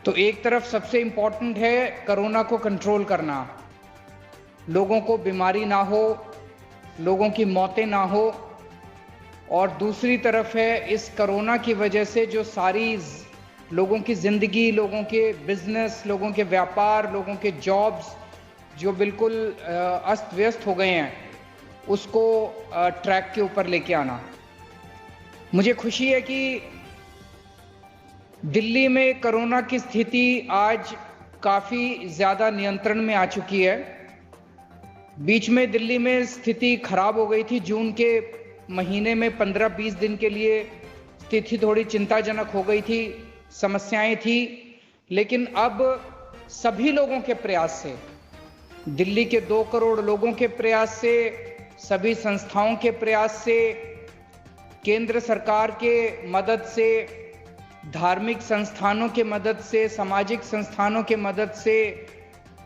तो एक तरफ सबसे इम्पोर्टेंट है कोरोना को कंट्रोल करना, लोगों को बीमारी ना हो, लोगों की मौतें ना हो, और दूसरी तरफ है इस कोरोना की वजह से जो सारी लोगों की ज़िंदगी, लोगों के बिजनेस, लोगों के व्यापार, लोगों के जॉब्स जो बिल्कुल अस्त व्यस्त हो गए हैं, उसको ट्रैक के ऊपर लेके आना। मुझे खुशी है कि दिल्ली में कोरोना की स्थिति आज काफ़ी ज़्यादा नियंत्रण में आ चुकी है। बीच में दिल्ली में स्थिति खराब हो गई थी। जून के महीने में 15-20 दिन के लिए स्थिति थोड़ी चिंताजनक हो गई थी, समस्याएं थी। लेकिन अब सभी लोगों के प्रयास से, दिल्ली के 2 करोड़ लोगों के प्रयास से, सभी संस्थाओं के प्रयास से, केंद्र सरकार के मदद से, धार्मिक संस्थानों के मदद से, सामाजिक संस्थानों के मदद से,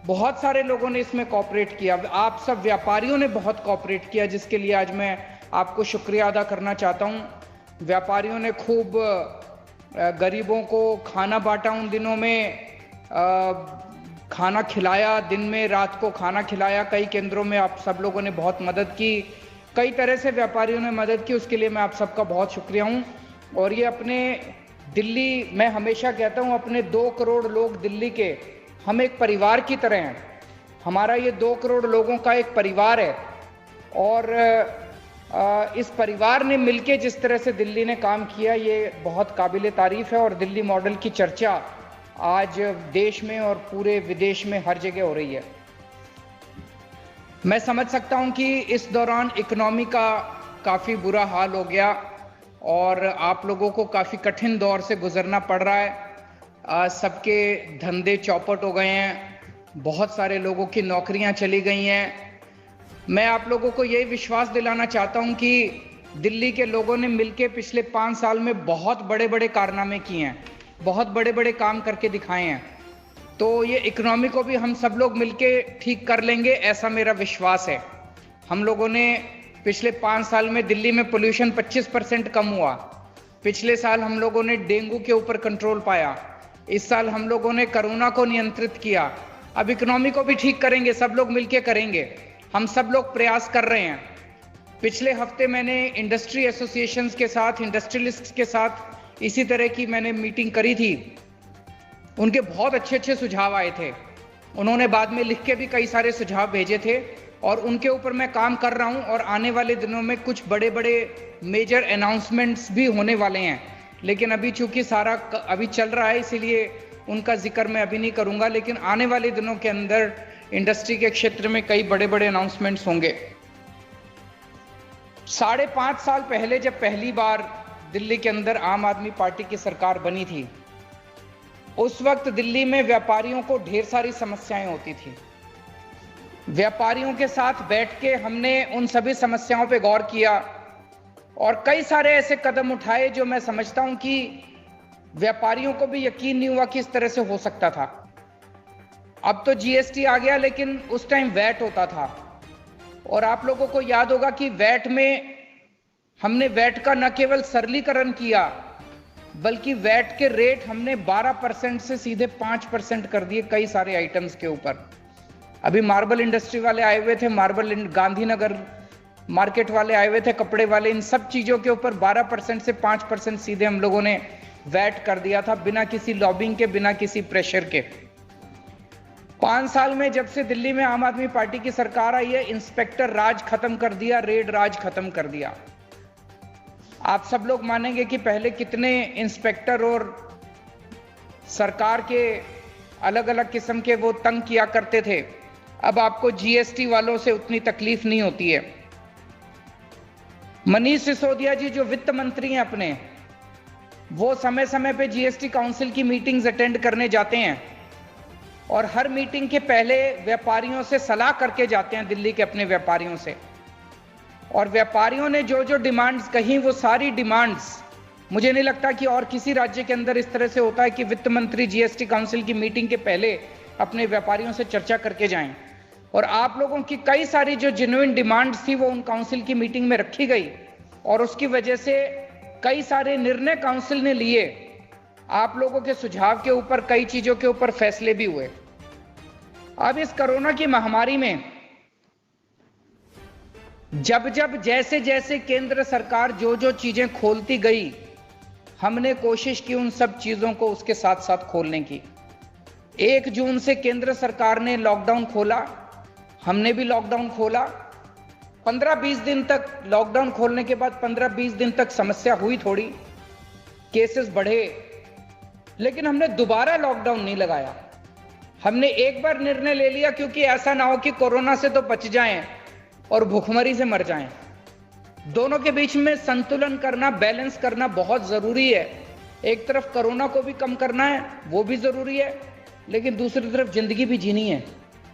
बहुत सारे लोगों ने इसमें कोऑपरेट किया। आप सब व्यापारियों ने बहुत कोऑपरेट किया, जिसके लिए आज मैं आपको शुक्रिया अदा करना चाहता हूं। व्यापारियों ने खूब गरीबों को खाना बांटा, उन दिनों में खाना खिलाया, दिन में रात को खाना खिलाया। कई केंद्रों में आप सब लोगों ने बहुत मदद की, कई तरह से व्यापारियों ने मदद की, उसके लिए मैं आप सबका बहुत शुक्रिया हूं। और ये अपने दिल्ली, मैं हमेशा कहता हूं, अपने 2 करोड़ लोग दिल्ली के, हम एक परिवार की तरह हैं। हमारा ये 2 करोड़ लोगों का एक परिवार है, और इस परिवार ने मिलके जिस तरह से दिल्ली ने काम किया, ये बहुत काबिले तारीफ है। और दिल्ली मॉडल की चर्चा आज देश में और पूरे विदेश में हर जगह हो रही है। मैं समझ सकता हूं कि इस दौरान इकोनॉमी का काफ़ी बुरा हाल हो गया, और आप लोगों को काफ़ी कठिन दौर से गुजरना पड़ रहा है। सबके धंधे चौपट हो गए हैं, बहुत सारे लोगों की नौकरियां चली गई हैं। मैं आप लोगों को यही विश्वास दिलाना चाहता हूं कि दिल्ली के लोगों ने मिलकर पिछले 5 साल में बहुत बड़े बड़े कारनामे किए हैं, बहुत बड़े बड़े काम करके दिखाए हैं। तो ये इकोनॉमी को भी हम सब लोग मिलके ठीक कर लेंगे, ऐसा मेरा विश्वास है। हम लोगों ने पिछले 5 साल में दिल्ली में पोल्यूशन 25% कम हुआ। पिछले साल हम लोगों ने डेंगू के ऊपर कंट्रोल पाया। इस साल हम लोगों ने कोरोना को नियंत्रित किया। अब इकोनॉमी को भी ठीक करेंगे, सब लोग मिलके करेंगे। हम सब लोग प्रयास कर रहे हैं। पिछले हफ्ते मैंने इंडस्ट्री एसोसिएशंस के साथ, इंडस्ट्रियलिस्ट्स के साथ इसी तरह की मैंने मीटिंग करी थी। उनके बहुत अच्छे सुझाव आए थे। उन्होंने बाद में लिख के भी कई सारे सुझाव भेजे थे, और उनके ऊपर मैं काम कर रहा हूं। और आने वाले दिनों में कुछ बड़े बड़े मेजर अनाउंसमेंट्स भी होने वाले हैं। लेकिन अभी चूंकि सारा अभी चल रहा है, इसीलिए उनका जिक्र मैं अभी नहीं करूंगा, लेकिन आने वाले दिनों के अंदर इंडस्ट्री के क्षेत्र में कई बड़े बड़े अनाउंसमेंट्स होंगे। 5.5 साल पहले जब पहली बार दिल्ली के अंदर आम आदमी पार्टी की सरकार बनी थी, उस वक्त दिल्ली में व्यापारियों को ढेर सारी समस्याएं होती थी। व्यापारियों के साथ बैठ के हमने उन सभी समस्याओं पे गौर किया और कई सारे ऐसे कदम उठाए जो मैं समझता हूं कि व्यापारियों को भी यकीन नहीं हुआ कि इस तरह से हो सकता था। अब तो जीएसटी आ गया, लेकिन उस टाइम वैट होता था और आप लोगों को याद होगा कि वैट में हमने वैट का न केवल सरलीकरण किया, बल्कि वैट के रेट हमने 12% से सीधे 5% कर दिए कई सारे आइटम्स के ऊपर। अभी मार्बल इंडस्ट्री वाले आए हुए थे, गांधीनगर मार्केट वाले आए हुए थे, कपड़े वाले, इन सब चीजों के ऊपर 12% से 5% सीधे हम लोगों ने वैट कर दिया था, बिना किसी लॉबिंग के, बिना किसी प्रेशर के। 5 साल में जब से दिल्ली में आम आदमी पार्टी की सरकार आई है, इंस्पेक्टर राज खत्म कर दिया, रेड राज खत्म कर दिया। आप सब लोग मानेंगे कि पहले कितने इंस्पेक्टर और सरकार के अलग अलग किस्म के वो तंग किया करते थे। अब आपको जीएसटी वालों से उतनी तकलीफ नहीं होती है। मनीष सिसोदिया जी जो वित्त मंत्री हैं अपने, वो समय समय पे जीएसटी काउंसिल की मीटिंग्स अटेंड करने जाते हैं और हर मीटिंग के पहले व्यापारियों से सलाह करके जाते हैं, दिल्ली के अपने व्यापारियों से। और व्यापारियों ने जो जो डिमांड्स कही, वो सारी डिमांड्स, मुझे नहीं लगता कि और किसी राज्य के अंदर इस तरह से होता है कि वित्त मंत्री जीएसटी काउंसिल की मीटिंग के पहले अपने व्यापारियों से चर्चा करके जाएं। और आप लोगों की कई सारी जो जेन्युइन डिमांड्स थी वो उन काउंसिल की मीटिंग में रखी गई और उसकी वजह से कई सारे निर्णय काउंसिल ने लिए। आप लोगों के सुझाव के ऊपर कई चीजों के ऊपर फैसले भी हुए। अब इस कोरोना की महामारी में जब जैसे जैसे केंद्र सरकार जो जो चीजें खोलती गई, हमने कोशिश की उन सब चीजों को उसके साथ साथ खोलने की। 1 जून से केंद्र सरकार ने लॉकडाउन खोला, हमने भी लॉकडाउन खोला। 15-20 दिन तक लॉकडाउन खोलने के बाद 15-20 दिन तक समस्या हुई, थोड़ी केसेस बढ़े, लेकिन हमने दोबारा लॉकडाउन नहीं लगाया। हमने एक बार निर्णय ले लिया, क्योंकि ऐसा ना हो कि कोरोना से तो बच जाएं और भूखमरी से मर जाएं। दोनों के बीच में संतुलन करना, बैलेंस करना बहुत जरूरी है। एक तरफ कोरोना को भी कम करना है, वो भी जरूरी है, लेकिन दूसरी तरफ जिंदगी भी जीनी है।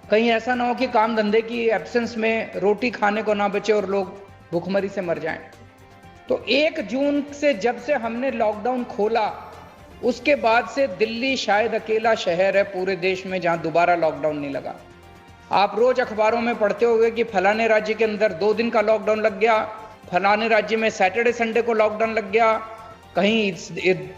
कहीं ऐसा ना हो कि काम धंधे की एब्सेंस में रोटी खाने को ना बचे और लोग भूखमरी से मर जाएं। तो 1 जून से जब से हमने लॉकडाउन खोला, उसके बाद से दिल्ली शायद अकेला शहर है पूरे देश में जहां दोबारा लॉकडाउन नहीं लगा। आप रोज अखबारों में पढ़ते होंगे कि फलाने राज्य के अंदर 2 दिन का लॉकडाउन लग गया, फलाने राज्य में सैटरडे संडे को लॉकडाउन लग गया, कहीं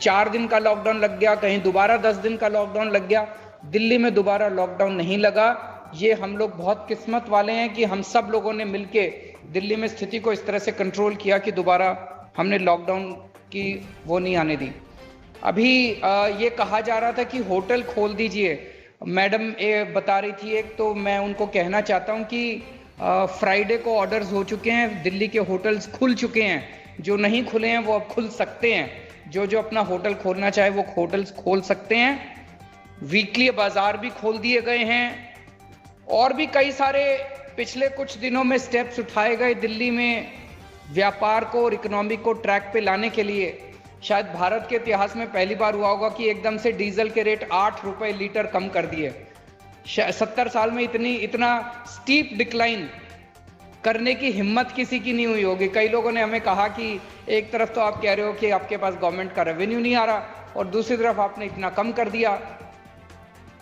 4 दिन का लॉकडाउन लग गया, कहीं दोबारा 10 दिन का लॉकडाउन लग गया। दिल्ली में दोबारा लॉकडाउन नहीं लगा। ये हम लोग बहुत किस्मत वाले हैं कि हम सब लोगों ने मिलके दिल्ली में स्थिति को इस तरह से कंट्रोल किया कि दोबारा हमने लॉकडाउन की वो नहीं आने दी। अभी ये कहा जा रहा था कि होटल खोल दीजिए, मैडम ये बता रही थी एक, तो मैं उनको कहना चाहता हूं कि फ्राइडे को ऑर्डर्स हो चुके हैं, दिल्ली के होटल्स खुल चुके हैं, जो नहीं खुले हैं वो अब खुल सकते हैं। जो जो अपना होटल खोलना चाहे वो होटल्स खोल सकते हैं। वीकली बाजार भी खोल दिए गए हैं और भी कई सारे पिछले कुछ दिनों में स्टेप्स उठाए गए दिल्ली में व्यापार को और इकोनॉमी को ट्रैक पे लाने के लिए। शायद भारत के इतिहास में पहली बार हुआ होगा कि एकदम से डीजल के रेट 8 रुपए लीटर कम कर दिए। 70 साल में इतना स्टीप डिक्लाइन करने की हिम्मत किसी की नहीं हुई होगी। कई लोगों ने हमें कहा कि एक तरफ तो आप कह रहे हो कि आपके पास गवर्नमेंट का रेवेन्यू नहीं आ रहा और दूसरी तरफ आपने इतना कम कर दिया।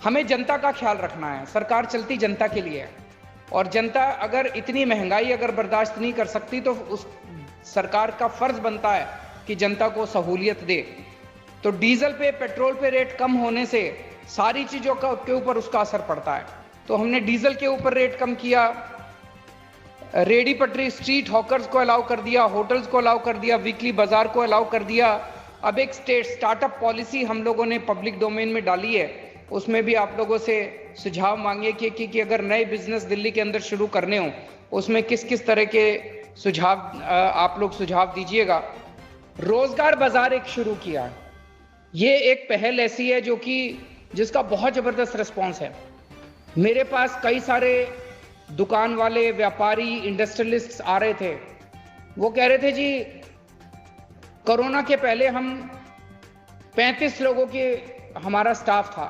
हमें जनता का ख्याल रखना है, सरकार चलती जनता के लिए है और जनता अगर इतनी महंगाई अगर बर्दाश्त नहीं कर सकती तो उस सरकार का फर्ज बनता है कि जनता को सहूलियत दे। तो डीजल पे, पेट्रोल पे रेट कम होने से सारी चीजों के ऊपर उसका असर पड़ता है। तो हमने डीजल के ऊपर रेट कम किया, रेडी पटरी स्ट्रीट हॉकर्स को अलाउ कर दिया, होटल्स को अलाउ कर दिया, वीकली बाजार को अलाउ कर दिया। अब एक स्टार्टअप पॉलिसी हम लोगों ने पब्लिक डोमेन में डाली है, उसमें भी आप लोगों से सुझाव मांगे कि अगर नए बिजनेस दिल्ली के अंदर शुरू करने हो उसमें किस किस तरह के सुझाव आप लोग सुझाव दीजिएगा। रोजगार बाजार एक शुरू किया, ये एक पहल ऐसी है जो कि जिसका बहुत ज़बरदस्त रिस्पॉन्स है। मेरे पास कई सारे दुकान वाले, व्यापारी, इंडस्ट्रियलिस्ट्स आ रहे थे। वो कह रहे थे जी कोरोना के पहले हम 35 लोगों के हमारा स्टाफ था,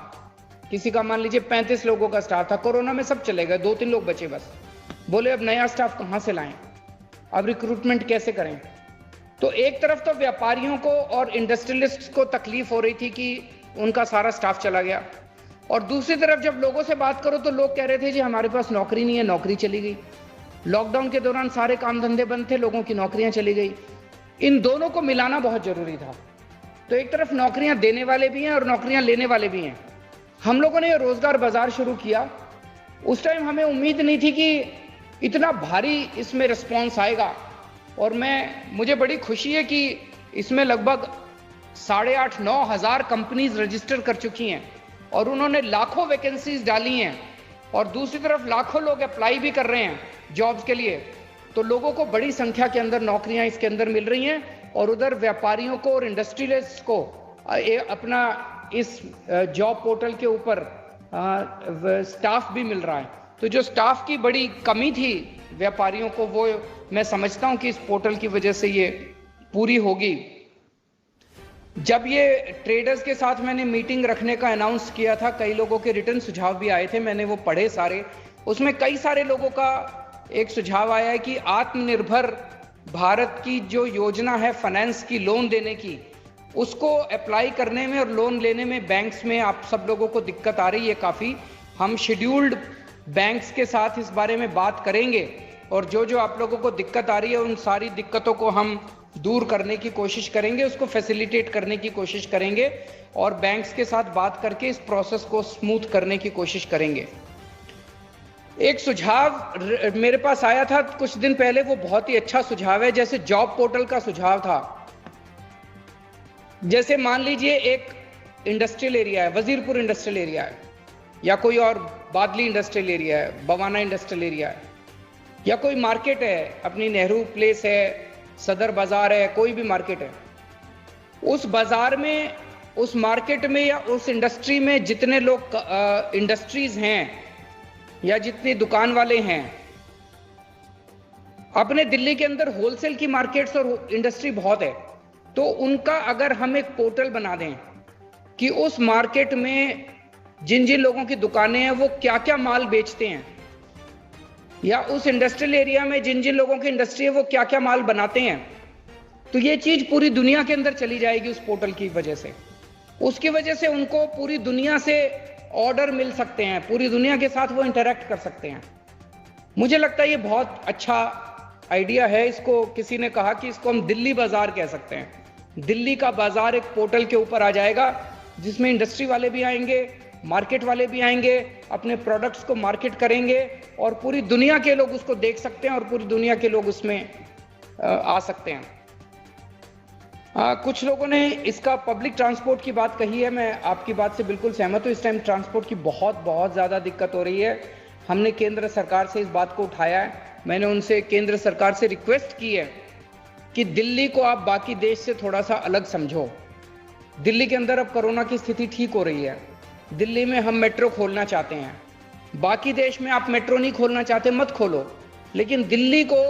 किसी का मान लीजिए 35 लोगों का स्टाफ था, कोरोना में सब चले गए, 2-3 लोग बचे बस। बोले अब नया स्टाफ कहाँ से लाएं, अब रिक्रूटमेंट कैसे करें। तो एक तरफ तो व्यापारियों को और इंडस्ट्रियलिस्ट्स को तकलीफ हो रही थी कि उनका सारा स्टाफ चला गया, और दूसरी तरफ जब लोगों से बात करो तो लोग कह रहे थे जी हमारे पास नौकरी नहीं है, नौकरी चली गई। लॉकडाउन के दौरान सारे काम धंधे बंद थे, लोगों की नौकरियां चली गई। इन दोनों को मिलाना बहुत जरूरी था। तो एक तरफ नौकरियां देने वाले भी हैं और नौकरियां लेने वाले भी हैं। हम लोगों ने रोजगार बाजार शुरू किया। उस टाइम हमें उम्मीद नहीं थी कि इतना भारी इसमें रिस्पॉन्स आएगा, और मुझे बड़ी खुशी है कि इसमें लगभग 8,500-9 हज़ार कंपनीज रजिस्टर कर चुकी हैं और उन्होंने लाखों वैकेंसीज डाली हैं, और दूसरी तरफ लाखों लोग अप्लाई भी कर रहे हैं जॉब्स के लिए। तो लोगों को बड़ी संख्या के अंदर नौकरियां इसके अंदर मिल रही हैं, और उधर व्यापारियों को और इंडस्ट्रियलिस्ट को अपना इस जॉब पोर्टल के ऊपर स्टाफ भी मिल रहा है। तो जो स्टाफ की बड़ी कमी थी व्यापारियों को, वो मैं समझता हूं कि इस पोर्टल की वजह से ये पूरी होगी। जब ये ट्रेडर्स के साथ मैंने मीटिंग रखने का अनाउंस किया था, कई लोगों के रिटर्न सुझाव भी आए थे, मैंने वो पढ़े सारे। उसमें कई सारे लोगों का एक सुझाव आया है कि आत्मनिर्भर भारत की जो योजना है फाइनेंस की, लोन देने की, उसको अप्लाई करने में और लोन लेने में बैंक्स में आप सब लोगों को दिक्कत आ रही है काफ़ी। हम शेड्यूल्ड बैंक्स के साथ इस बारे में बात करेंगे, और जो जो आप लोगों को दिक्कत आ रही है उन सारी दिक्कतों को हम दूर करने की कोशिश करेंगे, उसको फैसिलिटेट करने की कोशिश करेंगे, और बैंक्स के साथ बात करके इस प्रोसेस को स्मूथ करने की कोशिश करेंगे। एक सुझाव मेरे पास आया था कुछ दिन पहले, वो बहुत ही अच्छा सुझाव है। जैसे जॉब पोर्टल का सुझाव था, जैसे मान लीजिए एक इंडस्ट्रियल एरिया है, वजीरपुर इंडस्ट्रियल एरिया है, या कोई और बादली इंडस्ट्रियल एरिया है, बवाना इंडस्ट्रियल एरिया है, या कोई मार्केट है, अपनी नेहरू प्लेस है, सदर बाजार है, कोई भी मार्केट है। उस बाजार में, उस मार्केट में या उस इंडस्ट्री में जितने लोग इंडस्ट्रीज हैं या जितने दुकान वाले हैं, अपने दिल्ली के अंदर होलसेल की मार्केट्स और इंडस्ट्री बहुत है, तो उनका अगर हम एक पोर्टल बना दें कि उस मार्केट में जिन जिन लोगों की दुकानें हैं वो क्या क्या माल बेचते हैं, या उस इंडस्ट्रियल एरिया में जिन जिन लोगों की इंडस्ट्री है वो क्या क्या माल बनाते हैं, तो ये चीज पूरी दुनिया के अंदर चली जाएगी उस पोर्टल की वजह से। उसकी वजह से उनको पूरी दुनिया से ऑर्डर मिल सकते हैं, पूरी दुनिया के साथ वो इंटरेक्ट कर सकते हैं। मुझे लगता है ये बहुत अच्छा आइडिया है। इसको किसी ने कहा कि इसको हम दिल्ली बाजार कह सकते हैं। दिल्ली का बाजार एक पोर्टल के ऊपर आ जाएगा, जिसमें इंडस्ट्री वाले भी आएंगे, मार्केट वाले भी आएंगे, अपने प्रोडक्ट्स को मार्केट करेंगे, और पूरी दुनिया के लोग उसको देख सकते हैं और पूरी दुनिया के लोग उसमें आ सकते हैं। कुछ लोगों ने इसका पब्लिक ट्रांसपोर्ट की बात कही है, मैं आपकी बात से बिल्कुल सहमत हूँ। इस टाइम ट्रांसपोर्ट की बहुत ज़्यादा दिक्कत हो रही है। हमने केंद्र सरकार से इस बात को उठाया है। मैंने उनसे, केंद्र सरकार से रिक्वेस्ट की है कि दिल्ली को आप बाकी देश से थोड़ा सा अलग समझो। दिल्ली के अंदर अब कोरोना की स्थिति ठीक हो रही है। दिल्ली में हम मेट्रो खोलना चाहते हैं, बाकी देश में आप मेट्रो नहीं खोलना चाहते, मत खोलो, लेकिन दिल्ली को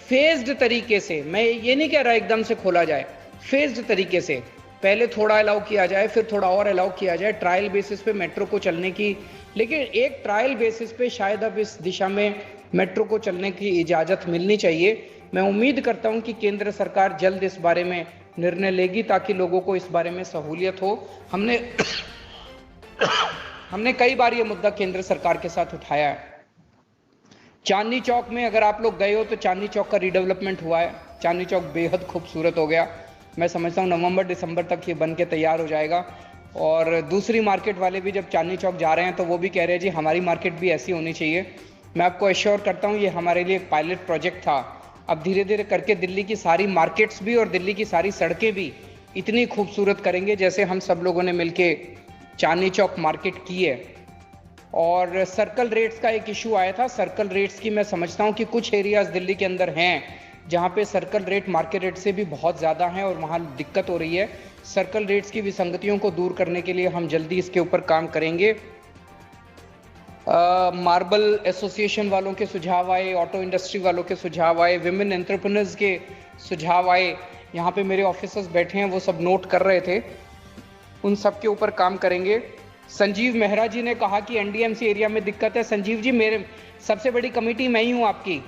फेज्ड तरीके से, मैं ये नहीं कह रहा एकदम से खोला जाए, फेज्ड तरीके से पहले थोड़ा अलाउ किया जाए, फिर थोड़ा और अलाउ किया जाए, ट्रायल बेसिस पे मेट्रो को चलने की। लेकिन एक ट्रायल बेसिस पे शायद अब इस दिशा में मेट्रो को चलने की इजाज़त मिलनी चाहिए। मैं उम्मीद करता हूं कि केंद्र सरकार जल्द इस बारे में निर्णय लेगी ताकि लोगों को इस बारे में सहूलियत हो। हमने कई बार ये मुद्दा केंद्र सरकार के साथ उठाया है। चांदनी चौक में अगर आप लोग गए हो तो चांदनी चौक का रीडेवलपमेंट हुआ है। चांदनी चौक बेहद खूबसूरत हो गया। मैं समझता हूँ नवंबर दिसंबर तक ये बन के तैयार हो जाएगा। और दूसरी मार्केट वाले भी जब चांदनी चौक जा रहे हैं तो वो भी कह रहे हैं जी हमारी मार्केट भी ऐसी होनी चाहिए। मैं आपको एश्योर करता हूँ ये हमारे लिए एक पायलट प्रोजेक्ट था। अब धीरे धीरे करके दिल्ली की सारी मार्केट्स भी और दिल्ली की सारी सड़कें भी इतनी खूबसूरत करेंगे जैसे हम सब लोगों ने मिलके चांदनी चौक मार्केट की है। और सर्कल रेट्स का एक इशू आया था। सर्कल रेट्स की मैं समझता हूँ कि कुछ एरियाज दिल्ली के अंदर हैं जहाँ पे सर्कल रेट मार्केट रेट से भी बहुत ज़्यादा हैं और वहाँ दिक्कत हो रही है। सर्कल रेट्स की विसंगतियों को दूर करने के लिए हम जल्दी इसके ऊपर काम करेंगे। मार्बल एसोसिएशन वालों के सुझाव आए, ऑटो इंडस्ट्री वालों के सुझाव आए, विमेन एंटरप्रेन्योर्स के सुझाव आए। यहाँ पे मेरे ऑफिसर्स बैठे हैं, वो सब नोट कर रहे थे, उन सब के ऊपर काम करेंगे। संजीव मेहरा जी ने कहा कि एनडीएमसी एरिया में दिक्कत है। संजीव जी, मेरे सबसे बड़ी कमेटी मैं ही हूँ आपकी,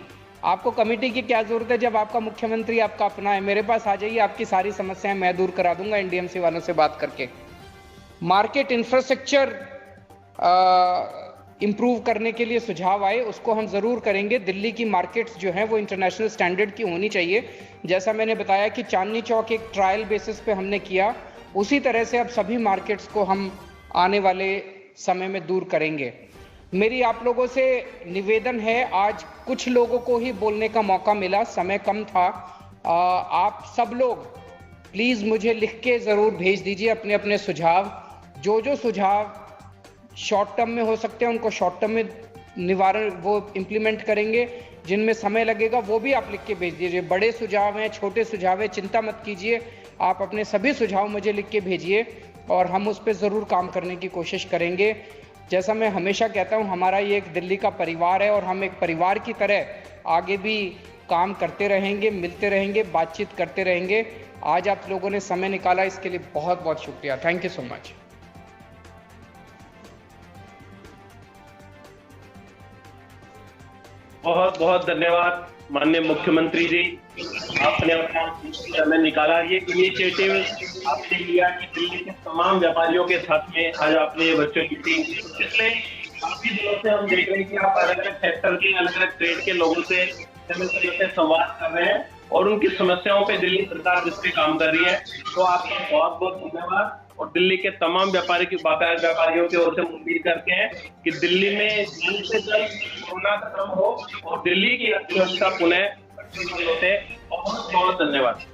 आपको कमेटी की क्या जरूरत है जब आपका मुख्यमंत्री आपका अपना है। मेरे पास आ जाइए, आपकी सारी समस्याएं मैं दूर करा दूंगा एनडीएमसी वालों से बात करके। मार्केट इंफ्रास्ट्रक्चर इंप्रूव करने के लिए सुझाव आए, उसको हम ज़रूर करेंगे। दिल्ली की मार्केट्स जो हैं वो इंटरनेशनल स्टैंडर्ड की होनी चाहिए। जैसा मैंने बताया कि चांदनी चौक एक ट्रायल बेसिस पे हमने किया, उसी तरह से अब सभी मार्केट्स को हम आने वाले समय में दूर करेंगे। मेरी आप लोगों से निवेदन है, आज कुछ लोगों को ही बोलने का मौका मिला, समय कम था। आप सब लोग प्लीज़ मुझे लिख के ज़रूर भेज दीजिए अपने अपने सुझाव। जो सुझाव शॉर्ट टर्म में हो सकते हैं उनको शॉर्ट टर्म में निवारण वो इम्प्लीमेंट करेंगे, जिनमें समय लगेगा वो भी आप लिख के भेज दीजिए। बड़े सुझाव हैं, छोटे सुझाव हैं, चिंता मत कीजिए, आप अपने सभी सुझाव मुझे लिख के भेजिए और हम उस पर ज़रूर काम करने की कोशिश करेंगे। जैसा मैं हमेशा कहता हूँ, हमारा ये एक दिल्ली का परिवार है और हम एक परिवार की तरह आगे भी काम करते रहेंगे, मिलते रहेंगे, बातचीत करते रहेंगे। आज आप लोगों ने समय निकाला, इसके लिए बहुत बहुत शुक्रिया। Thank you so much. बहुत बहुत धन्यवाद माननीय मुख्यमंत्री जी, आपने अपना समय निकाला। ये इनिशिएटिव आपने लिया कि दिल्ली के तमाम व्यापारियों के साथ में आज आपने ये बच्चों की टीम, इसलिए काफी दिनों से हम देख रहे हैं कि आप अलग अलग सेक्टर के अलग अलग ट्रेड के लोगों से संवाद कर रहे हैं और उनकी समस्याओं पे दिल्ली सरकार जिस पे काम कर रही है। तो आपका बहुत बहुत धन्यवाद और दिल्ली के तमाम व्यापारियों की ओर से उम्मीद करते हैं कि दिल्ली में जल्द से जल्द कोरोना खत्म हो और दिल्ली की अर्थव्यवस्था पुनः होते। बहुत बहुत धन्यवाद।